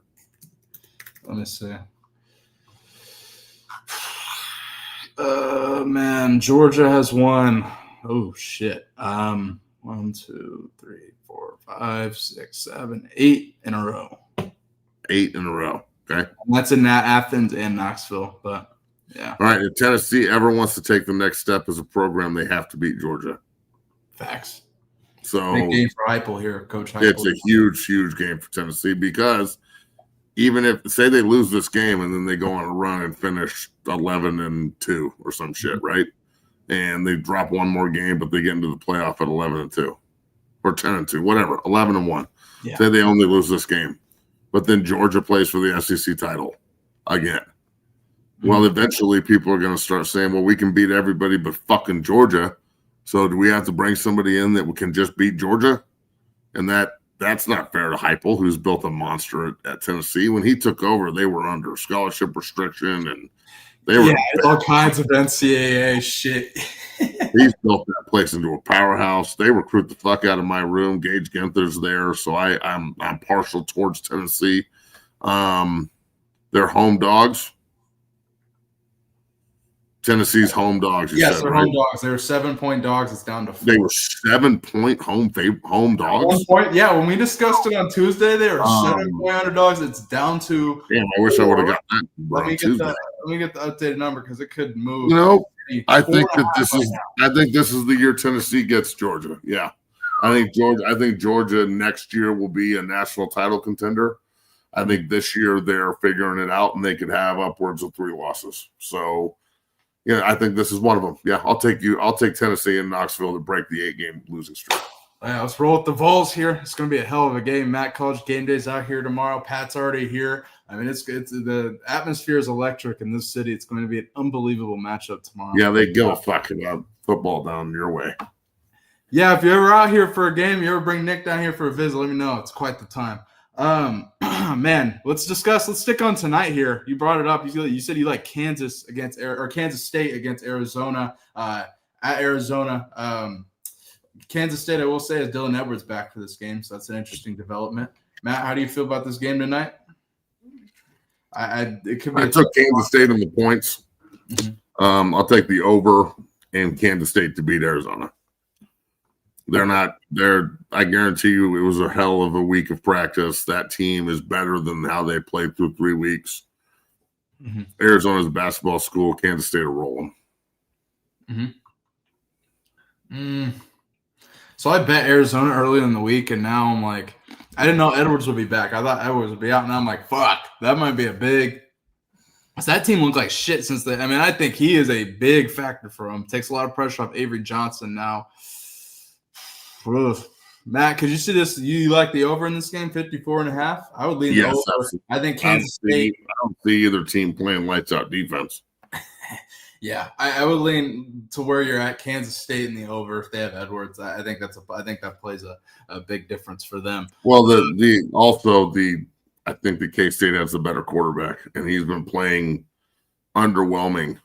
Let me see. Man, Georgia has won. Oh shit. 1, 2, 3, 4, 5, 6, 7, 8 in a row. 8 in a row. Okay. And that's in Athens and Knoxville, but yeah. All right. If Tennessee ever wants to take the next step as a program, they have to beat Georgia. Facts. So big game for Heupel here, Coach Heupel. It's a huge, huge game for Tennessee because even if say they lose this game and then they go on a run and finish 11-2 or some shit, right? And they drop one more game, but they get into the playoff at 11-2 or 10-2, whatever, 11-1. Yeah. Say they only lose this game, but then Georgia plays for the SEC title again. Mm-hmm. Well, eventually people are going to start saying, well, we can beat everybody but fucking Georgia. So do we have to bring somebody in that can just beat Georgia? And that's not fair to Heupel, who's built a monster at Tennessee. When he took over, they were under scholarship restriction and they were all kinds of NCAA shit. He's built that place into a powerhouse. They recruit the fuck out of my room. Gage Ginther's there, so I'm partial towards Tennessee. They're home dogs. Tennessee's home dogs. Yes, they're home dogs. They were 7-point dogs. It's down to 4. They were 7-point home dogs. 1 point. Yeah, when we discussed it on Tuesday, they were 7-point underdogs. It's down to. Damn, I wish I would have got that. Let me get the updated number because it could move. I think this is the year Tennessee gets Georgia. Yeah, I think Georgia next year will be a national title contender. I think this year they're figuring it out and they could have upwards of 3 losses. So. Yeah, I think this is one of them. Yeah, I'll take Tennessee and Knoxville to break the 8-game losing streak. Let's roll with the Vols here. It's going to be a hell of a game. Matt, College Game Day's out here tomorrow. Pat's already here. I mean, it's the atmosphere is electric in this city. It's going to be an unbelievable matchup tomorrow. Yeah, they give a fuck about football down your way. Yeah, if you're ever out here for a game, you ever bring Nick down here for a visit, let me know. It's quite the time. Man, let's stick on tonight here. You brought it up. You said you like Kansas State against Arizona at Arizona. Kansas State, I will say, is Dylan Edwards back for this game, so that's an interesting development. Matt, how do you feel about this game tonight? I took Kansas State on the points. Mm-hmm. I'll take the over and Kansas State to beat Arizona. I guarantee you it was a hell of a week of practice. That team is better than how they played through 3 weeks. Mm-hmm. Arizona's a basketball school. Kansas State will roll them. Mm-hmm. So I bet Arizona early in the week, and now I'm like, I didn't know Edwards would be back. I thought Edwards would be out, and I'm like, fuck, that might be a big – that team looked like shit since then. I mean, I think he is a big factor for him. Takes a lot of pressure off Avery Johnson now. Matt, could you see this? You like the over in this game, 54.5? I would lean the over. Absolutely. I think Kansas State. I don't see either team playing lights out defense. Yeah, I would lean to where you're at, Kansas State in the over if they have Edwards. I think that plays a big difference for them. Well, I think the K-State has a better quarterback, and he's been playing underwhelming.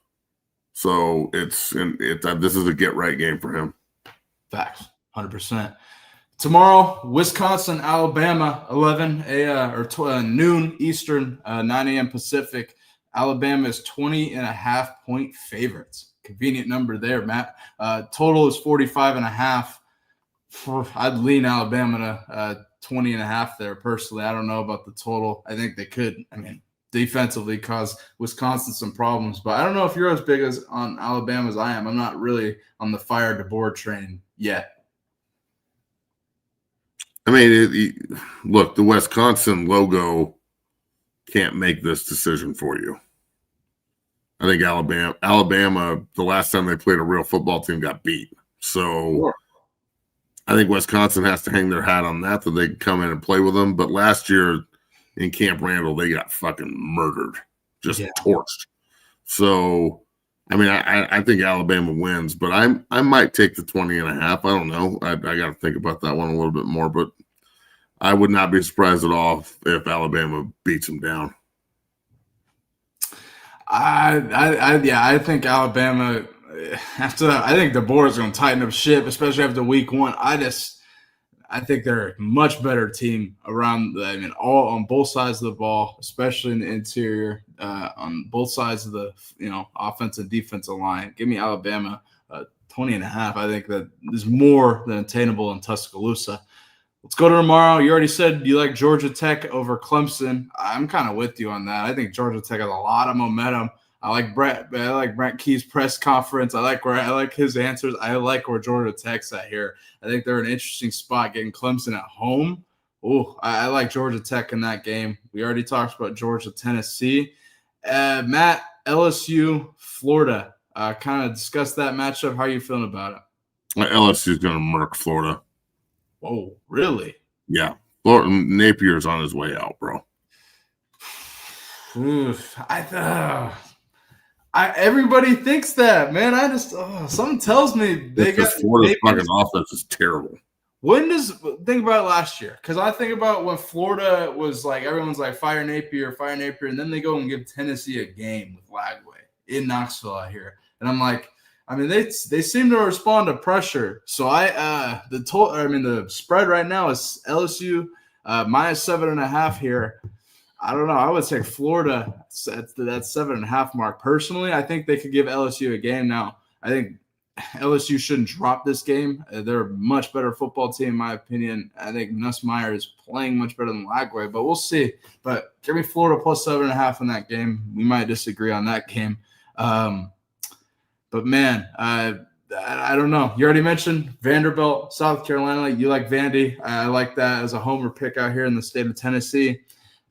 So this is a get right game for him. Facts. 100%. Tomorrow, Wisconsin, Alabama, 11 noon Eastern, 9 a.m. Pacific. Alabama is 20.5-point favorites. Convenient number there, Matt. Total is 45.5. I'd lean Alabama to 20.5 there personally. I don't know about the total. I think they could, defensively cause Wisconsin some problems. But I don't know if you're as big on Alabama as I am. I'm not really on the fire DeBoer train yet. Look, the Wisconsin logo can't make this decision for you. I think Alabama, the last time they played a real football team, got beat. So sure. I think Wisconsin has to hang their hat on that they can come in and play with them. But last year in Camp Randall, they got fucking murdered, just torched. So, I think Alabama wins, but I might take the 20.5. I don't know. I got to think about that one a little bit more, but I would not be surprised at all if Alabama beats them down. I think Alabama after that. I think the board's going to tighten up ship, especially after week 1. I think they're a much better team around. All on both sides of the ball, especially in the interior, on both sides of the offensive and defensive line. Give me Alabama 20.5. I think that is more than attainable in Tuscaloosa. Let's go to tomorrow. You already said you like Georgia Tech over Clemson. I'm kind of with you on that. I think Georgia Tech has a lot of momentum. I like Brent Key's press conference. I like his answers. I like where Georgia Tech's at here. I think they're in an interesting spot getting Clemson at home. Oh, I like Georgia Tech in that game. We already talked about Georgia, Tennessee. Matt, LSU, Florida. Kind of discuss that matchup. How are you feeling about it? LSU's going to murk Florida. Whoa, really? Yeah. Florida, Napier's on his way out, bro. Everybody thinks that, man. Something tells me Florida's fucking offense is terrible. Think about it last year, because I think about when Florida was like, everyone's like fire Napier, and then they go and give Tennessee a game with Lagway in Knoxville out here, and I'm like, they seem to respond to pressure. So the spread right now is LSU minus 7.5 here. I don't know. I would take Florida at that 7.5 mark. Personally, I think they could give LSU a game now. I think LSU shouldn't drop this game. They're a much better football team, in my opinion. I think Nussmeier is playing much better than Lagway, but we'll see. But give me Florida plus 7.5 in that game. We might disagree on that game. But, man, I don't know. You already mentioned Vanderbilt, South Carolina. You like Vandy. I like that as a homer pick out here in the state of Tennessee.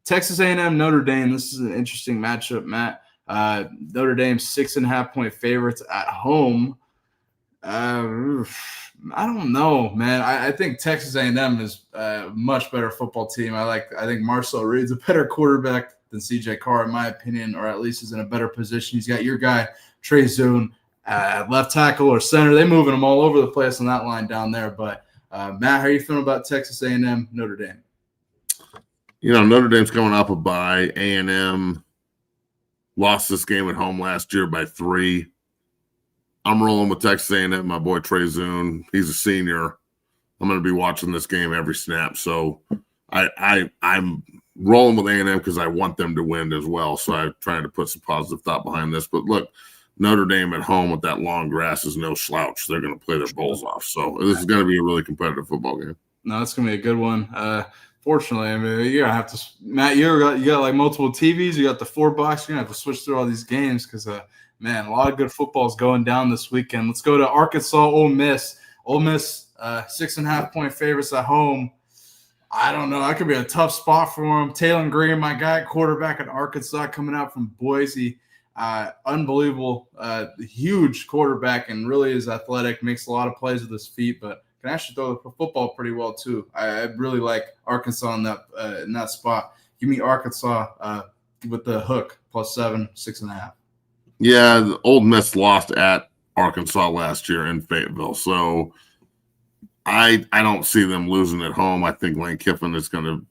Texas A&M, Notre Dame. This is an interesting matchup, Matt. Notre Dame 6.5-point favorites at home. I don't know, man. I think Texas A&M is a much better football team. I think Marcel Reed's a better quarterback than CJ Carr, in my opinion, or at least is in a better position. He's got your guy, Trey Zune, left tackle or center. They're moving them all over the place on that line down there. But, Matt, how are you feeling about Texas A&M, Notre Dame? Notre Dame's coming off a bye. A&M lost this game at home last year by 3. I'm rolling with Texas A&M. My boy Trey Zune, he's a senior. I'm going to be watching this game every snap. So I'm rolling with A&M because I want them to win as well. So I'm trying to put some positive thought behind this. But look, Notre Dame at home with that long grass is no slouch. They're going to play their bowls off. So this is going to be a really competitive football game. No, it's going to be a good one. Fortunately, I mean, you're going to have to – Matt, you got like multiple TVs. You got the 4-box. You're going to have to switch through all these games because man, a lot of good football is going down this weekend. Let's go to Arkansas, Ole Miss. Ole Miss, 6.5-point favorites at home. I don't know. That could be a tough spot for them. Taylor Green, my guy, quarterback at Arkansas, coming out from Boise. Unbelievable, huge quarterback, and really is athletic, makes a lot of plays with his feet, but can actually throw the football pretty well too. I really like Arkansas in that spot. Give me Arkansas with the hook, +7, 6.5. Yeah, the Ole Miss lost at Arkansas last year in Fayetteville, so I don't see them losing at home. I think Lane Kiffin is going to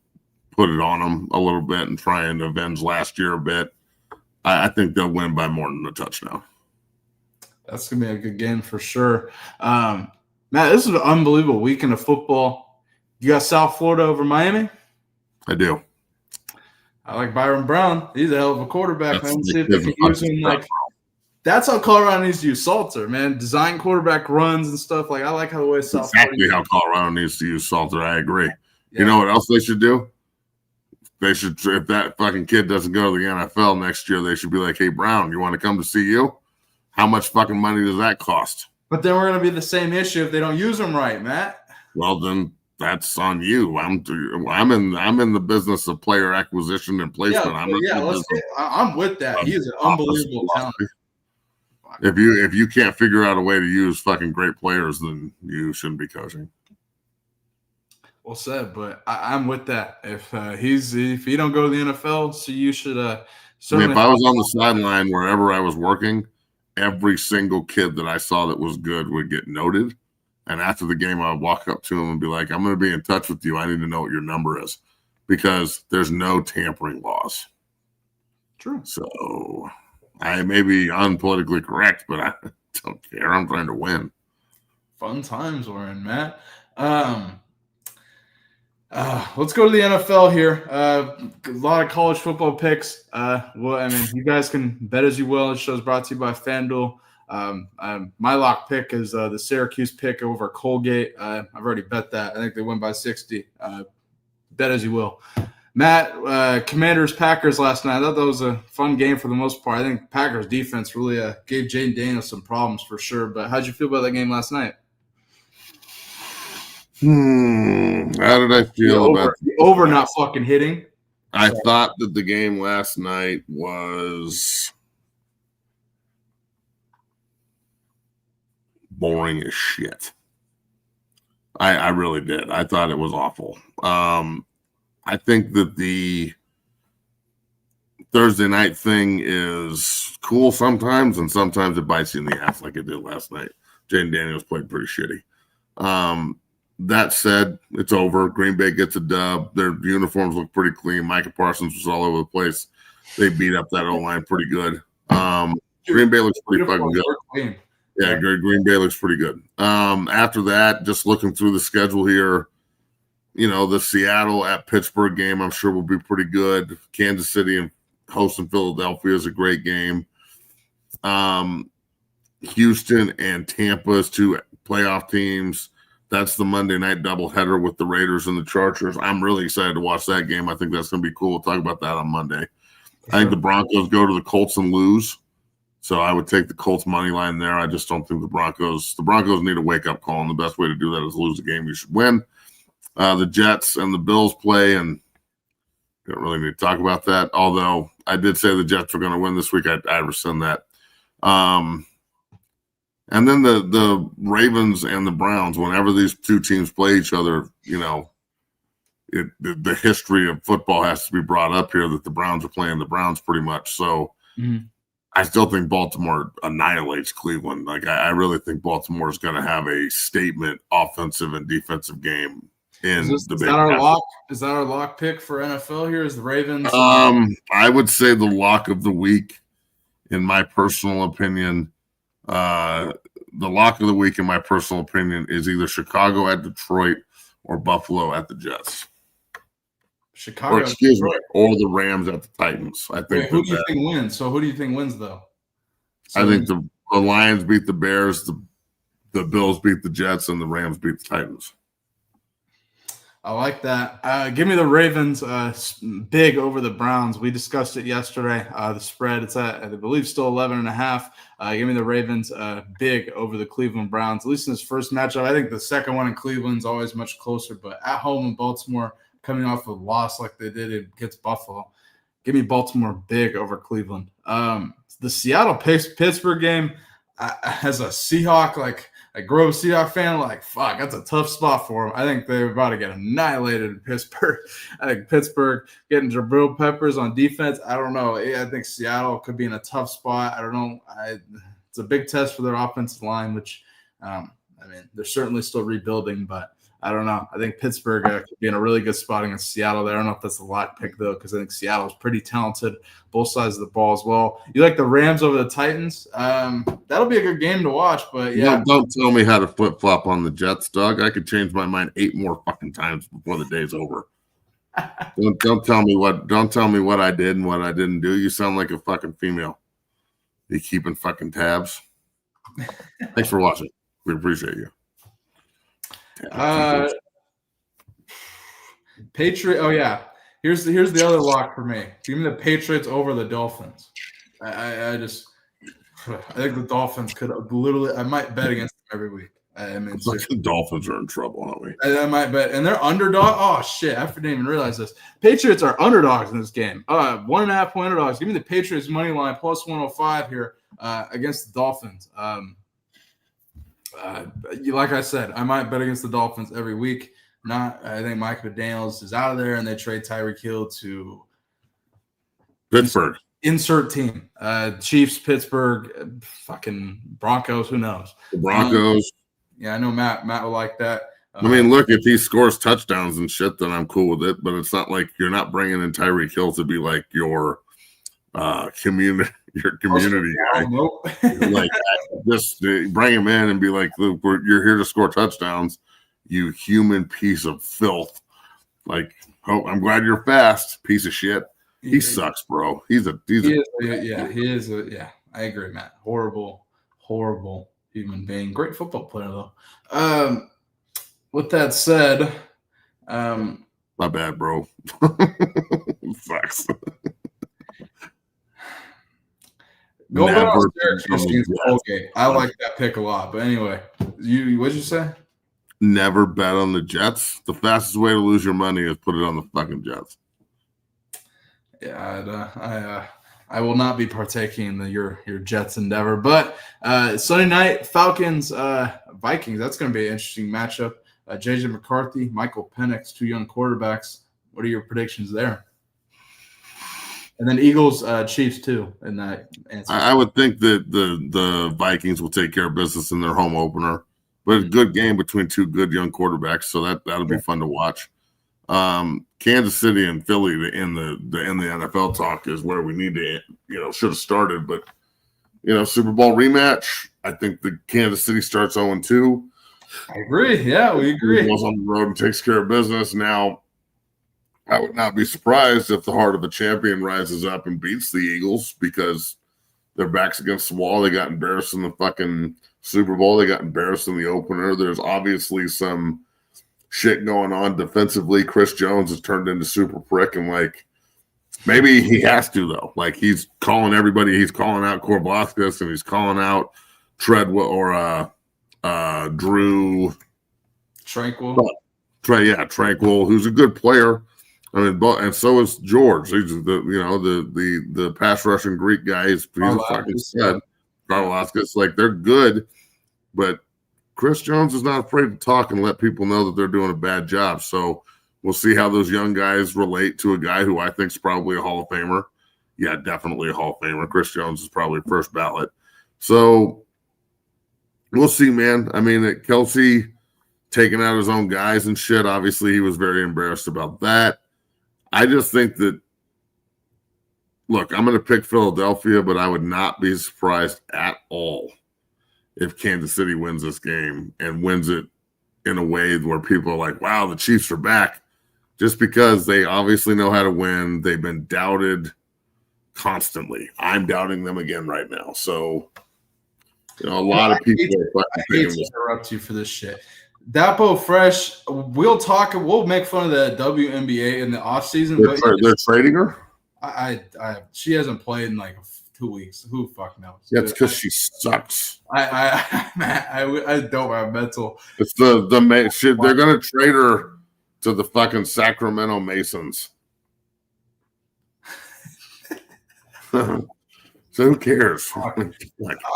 put it on them a little bit and try and avenge last year a bit. I think they'll win by more than a touchdown. That's going to be a good game for sure. Matt, this is an unbelievable weekend of football. You got South Florida over Miami? I do. I like Byron Brown. He's a hell of a quarterback. Man. See if they can use him that's how Colorado needs to use Salter, man. Design quarterback runs and stuff. I like how the way South exactly Florida how Colorado needs to use Salter. I agree. Yeah. You know what else they should do? They should, if that fucking kid doesn't go to the NFL next year, they should be like, hey, Brown, you want to come to CU? How much fucking money does that cost? But then we're going to be the same issue if they don't use him right, Matt. Well, then that's on you. I'm in the business of player acquisition and placement. I'm with that. He is an unbelievable talent. If you can't figure out a way to use fucking great players, then you shouldn't be coaching. Well said, but I'm with that. If he don't go to the NFL, so you should if I was on the sideline wherever I was working, every single kid that I saw that was good would get noted. And after the game, I would walk up to him and be like, I'm going to be in touch with you. I need to know what your number is because there's no tampering laws. True. So I may be unpolitically correct, but I don't care. I'm trying to win. Fun times we're in, Matt. Let's go to the NFL here. A lot of college football picks. You guys can bet as you will. The show's brought to you by FanDuel. My lock pick is the Syracuse pick over Colgate. I've already bet that. I think they win by 60. Bet as you will. Matt, Commanders Packers last night. I thought that was a fun game for the most part. I think Packers defense really gave Jaden Daniels some problems for sure. But how'd you feel about that game last night? How did I feel about the over not fucking hitting? I thought that the game last night was boring as shit. I really did. I thought it was awful. I think that the Thursday night thing is cool sometimes, and sometimes it bites you in the ass like it did last night. Jaden Daniels played pretty shitty. That said, it's over. Green Bay gets a dub. Their uniforms look pretty clean. Micah Parsons was all over the place. They beat up that O-line pretty good. Green Bay looks pretty fucking good. Yeah, Green Bay looks pretty good. After that, just looking through the schedule here, the Seattle at Pittsburgh game, I'm sure will be pretty good. Kansas City and hosting Philadelphia is a great game. Houston and Tampa is two playoff teams. That's the Monday night doubleheader with the Raiders and the Chargers. I'm really excited to watch that game. I think that's going to be cool. We'll talk about that on Monday. I think the Broncos go to the Colts and lose. So I would take the Colts money line there. I just don't think the Broncos need a wake-up call, and the best way to do that is lose the game you should win. The Jets and the Bills play, and we don't really need to talk about that, although I did say the Jets were going to win this week. I rescind that. And then the Ravens and the Browns, whenever these two teams play each other, the history of football has to be brought up here that the Browns are playing the Browns pretty much. So I still think Baltimore annihilates Cleveland. Like I really think Baltimore is going to have a statement offensive and defensive game in the big. Is that our lock pick for NFL here? Is the Ravens? I would say the lock of the week, in my personal opinion. The lock of the week, in my personal opinion, is either Chicago at Detroit or Buffalo at the Jets. Chicago, or the Rams at the Titans. I think. Who do you think wins? So who do you think wins though? I think the Lions beat the Bears, the Bills beat the Jets, and the Rams beat the Titans. I like that. Give me the Ravens big over the Browns. We discussed it yesterday. The spread, it's at, I believe, still 11.5. Give me the Ravens big over the Cleveland Browns, at least in this first matchup. I think the second one in Cleveland's always much closer, but at home in Baltimore, coming off a loss like they did against Buffalo, give me Baltimore big over Cleveland. The Seattle-Pittsburgh game, as a Seahawk, a Grove Seahawks fan, fuck, that's a tough spot for them. I think they're about to get annihilated in Pittsburgh. I think Pittsburgh getting Jabril Peppers on defense. I don't know. I think Seattle could be in a tough spot. I don't know. It's a big test for their offensive line, which, they're certainly still rebuilding, but I don't know. I think Pittsburgh could be in a really good spot against Seattle there. I don't know if that's a lock pick, though, because I think Seattle's pretty talented, both sides of the ball as well. You like the Rams over the Titans? That'll be a good game to watch, but yeah. Don't tell me how to flip-flop on the Jets, Doug. I could change my mind 8 more fucking times before the day's over. Don't tell me what I did and what I didn't do. You sound like a fucking female. You keeping fucking tabs? Thanks for watching. We appreciate you. Patriot. Oh yeah. Here's the other lock for me. Give me the Patriots over the Dolphins. I think the Dolphins could literally. I might bet against them every week. The Dolphins are in trouble, aren't we? I might bet, and they're underdog. Oh shit! I didn't even realize this. Patriots are underdogs in this game. 1.5 point underdogs. Give me the Patriots money line plus 105 here against the Dolphins. Like I said, I might bet against the Dolphins every week. I think Mike McDaniels is out of there, and they trade Tyreek Hill to Pittsburgh. Insert team. Chiefs, Pittsburgh, fucking Broncos. Who knows? The Broncos. Yeah, I know Matt will like that. Look, if he scores touchdowns and shit, then I'm cool with it. But it's not like you're not bringing in Tyreek Hill to be like your community guy. Nope. Just bring him in and be like, look, you're here to score touchdowns, you human piece of filth. I'm glad you're fast, piece of shit. He sucks, bro. He is. Yeah, I agree, Matt. Horrible human being. Great football player, though. With that said, my bad, bro. Sucks. I like that pick a lot. But anyway, what'd you say? Never bet on the Jets. The fastest way to lose your money is put it on the fucking Jets. Yeah, I will not be partaking in your Jets endeavor. But Sunday night, Falcons, Vikings. That's going to be an interesting matchup. JJ McCarthy, Michael Penix, 2 young quarterbacks. What are your predictions there? And then Eagles, Chiefs too. In that answer, I would think that the Vikings will take care of business in their home opener, but a good game between 2 good young quarterbacks, so that'll be fun to watch. Kansas City and Philly in the NFL talk is where we need to should have started, but Super Bowl rematch. I think the Kansas City starts 0-2. I agree. Yeah, we agree. Goes on the road and takes care of business. Now, I would not be surprised if the heart of a champion rises up and beats the Eagles because their backs against the wall. They got embarrassed in the fucking Super Bowl. They got embarrassed in the opener. There's obviously some shit going on defensively. Chris Jones has turned into super prick, and maybe he has to though. He's calling everybody. He's calling out Korblaskis and he's calling out Treadwell or Drew Tranquil. Tranquil, who's a good player. I mean, and so is George. He's the pass rushing Greek guy. He's a fucking stud. Karlauskas, like they're good, but Chris Jones is not afraid to talk and let people know that they're doing a bad job. So we'll see how those young guys relate to a guy who I think is probably a Hall of Famer. Yeah, definitely a Hall of Famer. Chris Jones is probably first ballot. So we'll see, man. I mean, Kelsey taking out his own guys and shit. Obviously, he was very embarrassed about that. I just think that, look, I'm going to pick Philadelphia, but I would not be surprised at all if Kansas City wins this game and wins it in a way where people are like, wow, the Chiefs are back. Just because they obviously know how to win. They've been doubted constantly. I'm doubting them again right now. So, a lot of people are I hate to interrupt you for this shit. Dapo Fresh, we'll make fun of the WNBA in the offseason. They're trading her? She hasn't played in like 2 weeks. Who fuck knows? Yeah, it's because she sucks. I don't have mental. It's they're gonna trade her to the fucking Sacramento Masons. So who cares?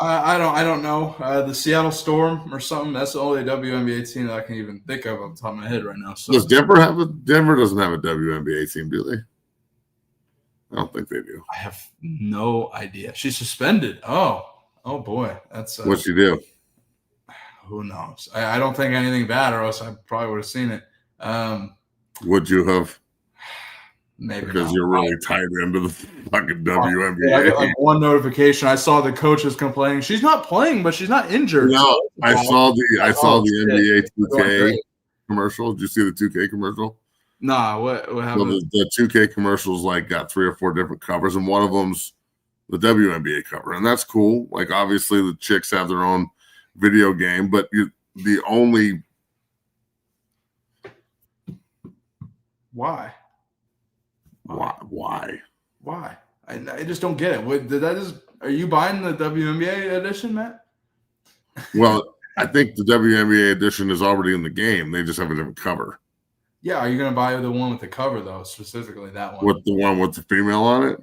I don't know. The Seattle Storm or something. That's the only WNBA team that I can even think of off the top of my head right now. So does Denver Denver doesn't have a WNBA team, do they? I don't think they do. I have no idea. She's suspended. Oh boy. That's what'd she do? Who knows? I don't think anything bad, or else I probably would have seen it. Would you have? Maybe because not. You're really tied into the fucking WNBA. Yeah, I got like one notification. I saw the coaches complaining. She's not playing, but she's not injured. No, I saw the NBA 2K commercial. Did you see the 2K commercial? Nah, what happened? So the 2K commercials like got 3 or 4 different covers, and one of them's the WNBA cover, and that's cool. Like obviously the chicks have their own video game, but the only why? I just don't get it. Are you buying the WNBA edition, Matt? Well, I think the WNBA edition is already in the game. They just have a different cover. Yeah, are you going to buy the one with the cover, though, specifically that one? With the one with the female on it?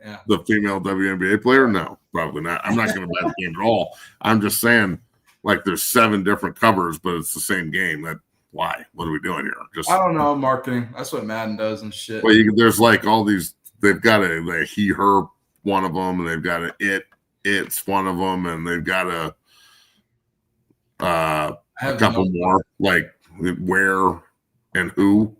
Yeah. The female WNBA player? No, probably not. I'm not going to buy the game at all. I'm just saying, like, there's 7 different covers, but it's the same game. Why? What are we doing here? I don't know, marketing. That's what Madden does and shit. Well, there's like all these. They've got a he, her, one of them, and they've got a it's one of them, and they've got a couple more, like where and who,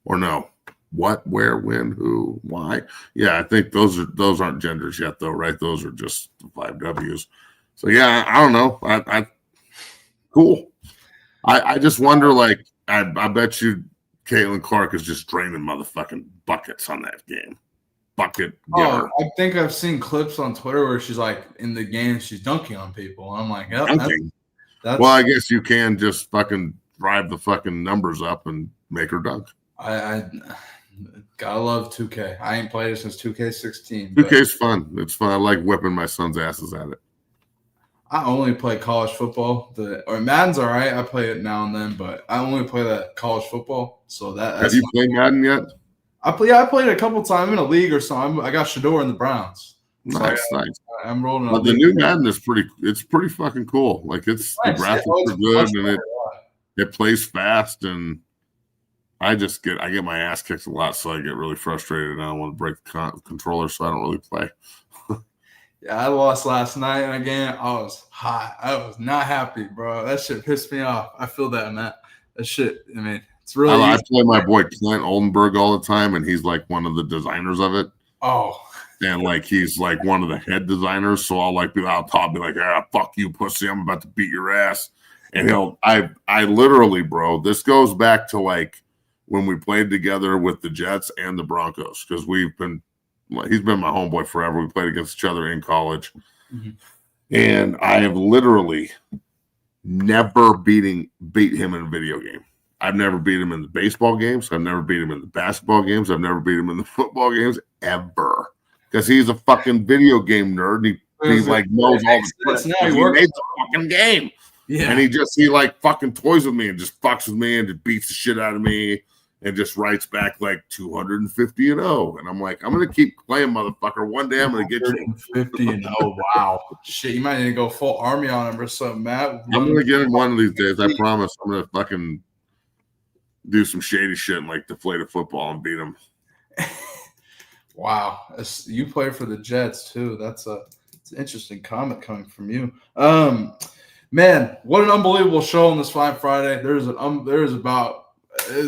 or no, what, where, when, who, why. Yeah, I think those aren't genders yet, though, right? Those are just the 5 W's. So yeah, I don't know. I cool. I just wonder, like, I bet you Caitlin Clark is just draining motherfucking buckets on that game. Bucket. Oh, I think I've seen clips on Twitter where she's like in the game, she's dunking on people. I'm like, yep, that's well, I guess you can just fucking drive the fucking numbers up and make her dunk. I gotta love 2K. I ain't played it since 2K16. 2K's fun. It's fun. I like whipping my son's asses at it. I only play college football. Or Madden's all right. I play it now and then, but I only play that college football. So that's have you played Madden yet? I played it a couple times in a league or something. I got Shador in the Browns. Nice. I'm rolling. But the new Madden is pretty fucking cool. Like the graphics are good and it plays fast, and I get my ass kicked a lot, so I get really frustrated and I don't want to break the controller, so I don't really play. Yeah, I lost last night, and again, I was hot. I was not happy, bro. That shit pissed me off. I feel that, Matt. That shit, I mean, it's really I play my boy Clint Oldenburg all the time, and he's like one of the designers of it. Oh. And like he's like one of the head designers, so I'll be like, fuck you, pussy, I'm about to beat your ass. And I literally, bro, this goes back to like when we played together with the Jets and the Broncos, because he's been my homeboy forever. We played against each other in college. Mm-hmm. And I have literally never beat him in a video game. I've never beat him in the baseball games. I've never beat him in the basketball games. I've never beat him in the football games ever. Because he's a fucking video game nerd. He like knows all the tricks. He made the fucking game. Yeah. And he like fucking toys with me and just fucks with me and just beats the shit out of me. and just writes back like 250-0. And I'm like, I'm going to keep playing, motherfucker. One day I'm going to get you. 50-0. Wow. Shit, you might need to go full army on him or something, Matt. I'm going to get him one of these days. I promise. I'm going to fucking do some shady shit and like deflate a football and beat him. Wow. You play for the Jets too. It's an interesting comment coming from you. Man, what an unbelievable show on this fine Friday. It's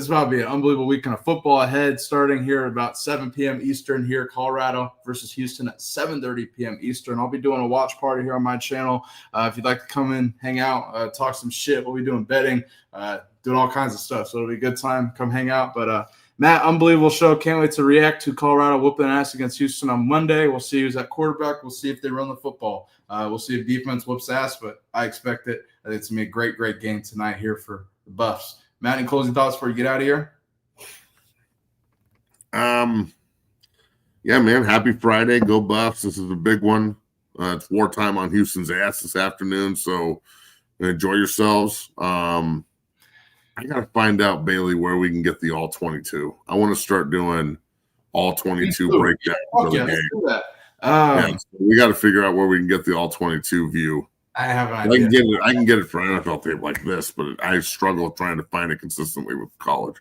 about to be an unbelievable weekend of football ahead, starting here at about 7 p.m. Eastern here, Colorado versus Houston at 7:30 p.m. Eastern. I'll be doing a watch party here on my channel. If you'd like to come in, hang out, talk some shit, we'll be doing betting, doing all kinds of stuff. So it'll be a good time. Come hang out. But Matt, unbelievable show. Can't wait to react to Colorado whooping ass against Houston on Monday. We'll see who's at quarterback. We'll see if they run the football. We'll see if defense whoops ass, but I expect it. I think it's going to be a great, great game tonight here for the Buffs. Matt, any closing thoughts before you get out of here? Yeah, man. Happy Friday. Go Buffs. This is a big one. It's wartime on Houston's ass this afternoon, so enjoy yourselves. I got to find out, Bailey, where we can get the all 22. I want to start doing all 22 breakdowns for the game. So we got to figure out where we can get the all 22 view. I have an idea. I can get it for NFL tape like this, but I struggle trying to find it consistently with college.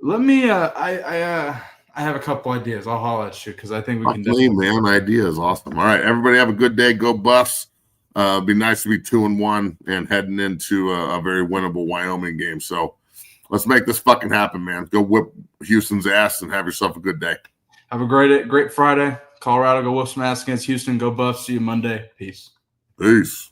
Let me. I have a couple ideas. I'll holler at you because I think we can. Man, ideas, awesome. All right, everybody, have a good day. Go Buffs. It'd be nice to be 2-1 and heading into a very winnable Wyoming game. So let's make this fucking happen, man. Go whip Houston's ass and have yourself a good day. Have a great Friday. Colorado, go whoop some ass against Houston. Go Buffs. See you Monday. Peace. Peace.